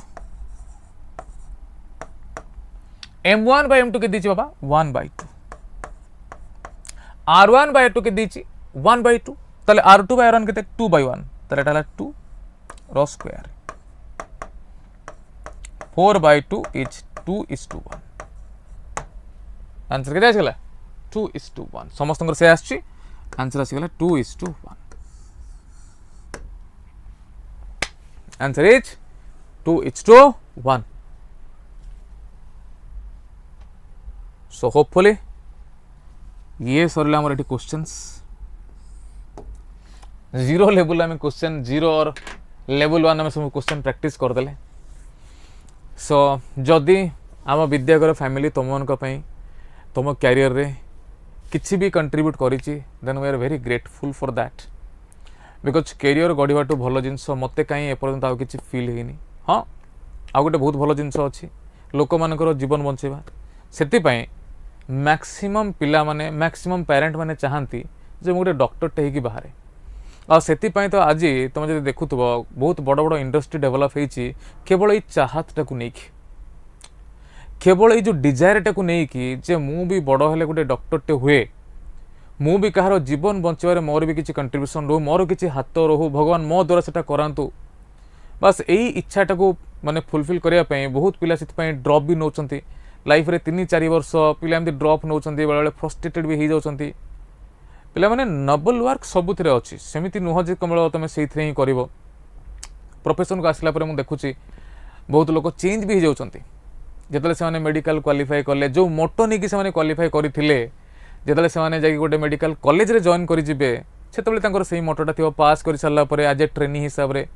M1 by M2 के दीजिए बाबा 1/2. R1 by R2 के दीजिए 1/2. ताले R2 by R1 के 2/1 ताले टाला 2 रो स्क्वायर 4/2 is 2:1. आंसर के आसगला 2:1. समस्त से आसची आंसर आसगला 2:1. Answer is 2:1. सो होपफुली ये सरला हमर एटी क्वेश्चंस जीरो लेवल में क्वेश्चन जीरो और लेवल 1 में सब क्वेश्चन प्रैक्टिस कर देले. सो जदि आम विद्यागर फैमिली तुम मन तुम कैरियर रे किसी भी कंट्रीब्यूट करिछि then we are very grateful for that because career गढ़ाटू भल जिनस मत कहीं एपर्यंत आउ किसी फिल होनी. हाँ आ गोटे बहुत भल जिनस अच्छी लोक मानकर जीवन बंचेबा से मैक्सिमम पिला माने मैक्सिमम पेरेंट माने चाहती जे गोटे डॉक्टरटे होगी बाहर आ से तो आज तुम जो देखुव बहुत बड़ बड़ इंडस्ट्री डेभलप होती केवल ये चाहतटा को लेकिन केवल ये जो डिजायरटा को लेकिन जे मु भी बड़ हेले गोटे डॉक्टरटे हुए मु भी कहार जीवन बचार मोर भी किसी कंट्रीब्यूशन रो मोर किसी हाथ रोहू भगवान मो द्वारा से करातु बस यही इच्छाटा को माने फुलफिल करने बहुत पिला से ड्रप भी नौ लाइफ रे 3-4 वर्ष पिला एमती ड्रप नौ बेले फ्रस्ट्रेटेड भी हो जाती पिला माने नोबल वर्क सबुथिरे अच्छी सेमिति नुह जे कमल तुम से ही कर प्रोफेशन को आसला मुझे देखुची बहुत लोग चेंज भी हो जाती जिते से मेडिकल क्वालिफाई कले जो मोटो नहीं कि क्वालिफाई करते जिते से गोटे मेडिकल कॉलेज रे जॉइन करेंगे से मोटोटा थी पास कर सारापर आज ए ट्रेनिंग हिसाब से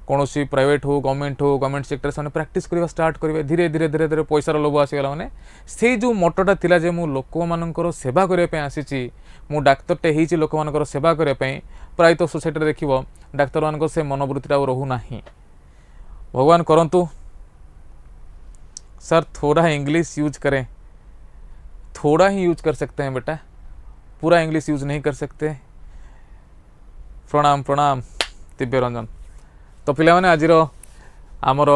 कौन प्राइवेट हो गवर्नमेंट सेक्टर से प्रैक्टिस करवा स्टार्ट करेंगे धीरे धीरे धीरे धीरे पैसार लोभ आसीगला मैंने से जो मोटोटा थिला जे मु लोक मानकर सेवा करने आसी मु डाक्तरटे होती लोक मानकर सेवा करने प्राय तो सोसाइटी देखिए डाक्तर मान से मनोवृत्ति रोना. भगवान करंतु सर थोड़ा इंग्लिश यूज करें थोड़ा ही यूज कर सकते हैं बेटा पूरा इंग्लिश यूज नहीं कर सकते. प्रणाम प्रणाम दिव्य रंजन. तो पिला माने आज आमर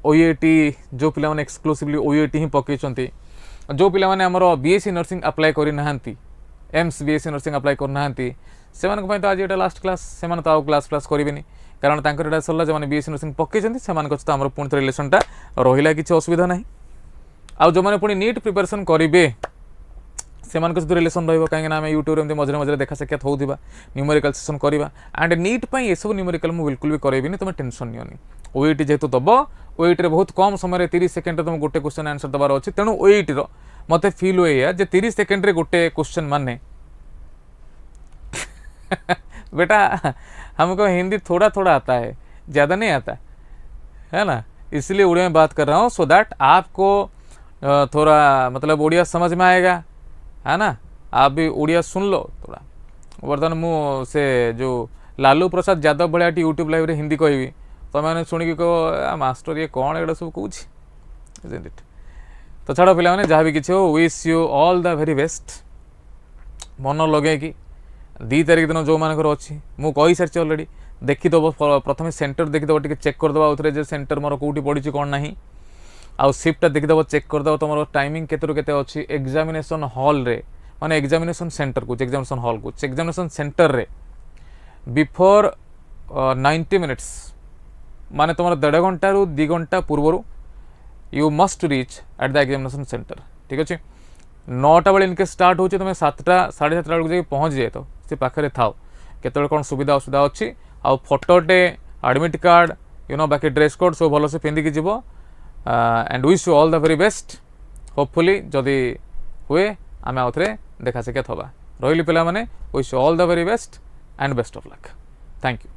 OUAT जो पिला माने एक्सक्लूसिवली OUAT ही पकईचंती जो पिला माने आमर BSc नर्सिंग अप्लाई करि नाहंती AIIMS BSc नर्सिंग अप्लाई कर नाहंती सेमान को तो आज एटा लास्ट क्लास सेमान तो क्लास करेंगे कारण तांकर एटा सरला जो माने BSc नर्सिंग पकईचंती सेमान को तो आमर पुणी रिलेशनटा रहिला किछि असुविधा नाही. आ जो माने पुणी नीट प्रिपरेशन करेंगे से रिलेसन रही कहीं आम यूट्यूब में मझे मझे देखा साक्षात होगा न्यूमेरिकल सेसन करवा एंड नीट ये सब न्यूमेरिकल मुझे बिल्कुल भी करेबी तुम टेंशन नियोनी. OUAT जेहेतु दब OUAT बहुत कम समय 30 सेकेंड तुम गोटे क्वेश्चन आंसर दबार अच्छी तेणु OUAT मत फिल हुए या 30 सेकेंड गोटे क्वेश्चन माने बेटा हमको हिंदी थोड़ा थोड़ा आता है ज़्यादा नहीं आता है ना इसलिए उड़िया में बात कर रहा हूँ सो दैट आपको थोड़ा मतलब उड़िया समझ में आएगा है ना. आप भी उड़िया सुन लो थोड़ा. बर्तमान मु से जो लालू प्रसाद यादव भाया यूट्यूब लाइव रे हिंदी कहबी तो मैंने शुणिक कह मास्टर ये कौन एगुड़ा सब कौन तो छाड़ पिला मैंने जहाँ भी किसी हो wish you all the very best मन लगे कि 2 तारिख दिन जो मानकर अच्छी मु कही सारी अलरेडी देखीदब प्रथम सेंटर देखीदब टे चेक करदे जे सेंटर मोर कौटी पड़ी कौन ना आउ शिफ्टा देखीदब चेक करदब तुम टाइमिंग केते अच्छी एग्जामिनेशन हॉल रे माने एग्जामिनेशन सेंटर को एग्जामिनेशन हॉल को एग्जामिनेशन सेंटर रे बिफोर 90 मिनिट्स माने तुम 1.5 घंटा रू 2 घंटा पूर्व you must reach at the examination centre. ठीक अच्छे 9टा बेले इनके स्टार्ट होचे तुम 7टा 7:30 बेलू जाए पहुँच जाए तो से पाखे थाओ केतବେଳେ कौन सुविधा असुविधा अच्छी आ फोटोटे एडमिट कार्ड यू नो बाकी ड्रेस कोड सब भल से पिंधिकी जीव and wish you all the very best hopefully जदि हुए आम आउ थे देखा साक्षात हवा रही पे wish you all the very best and best of luck thank you.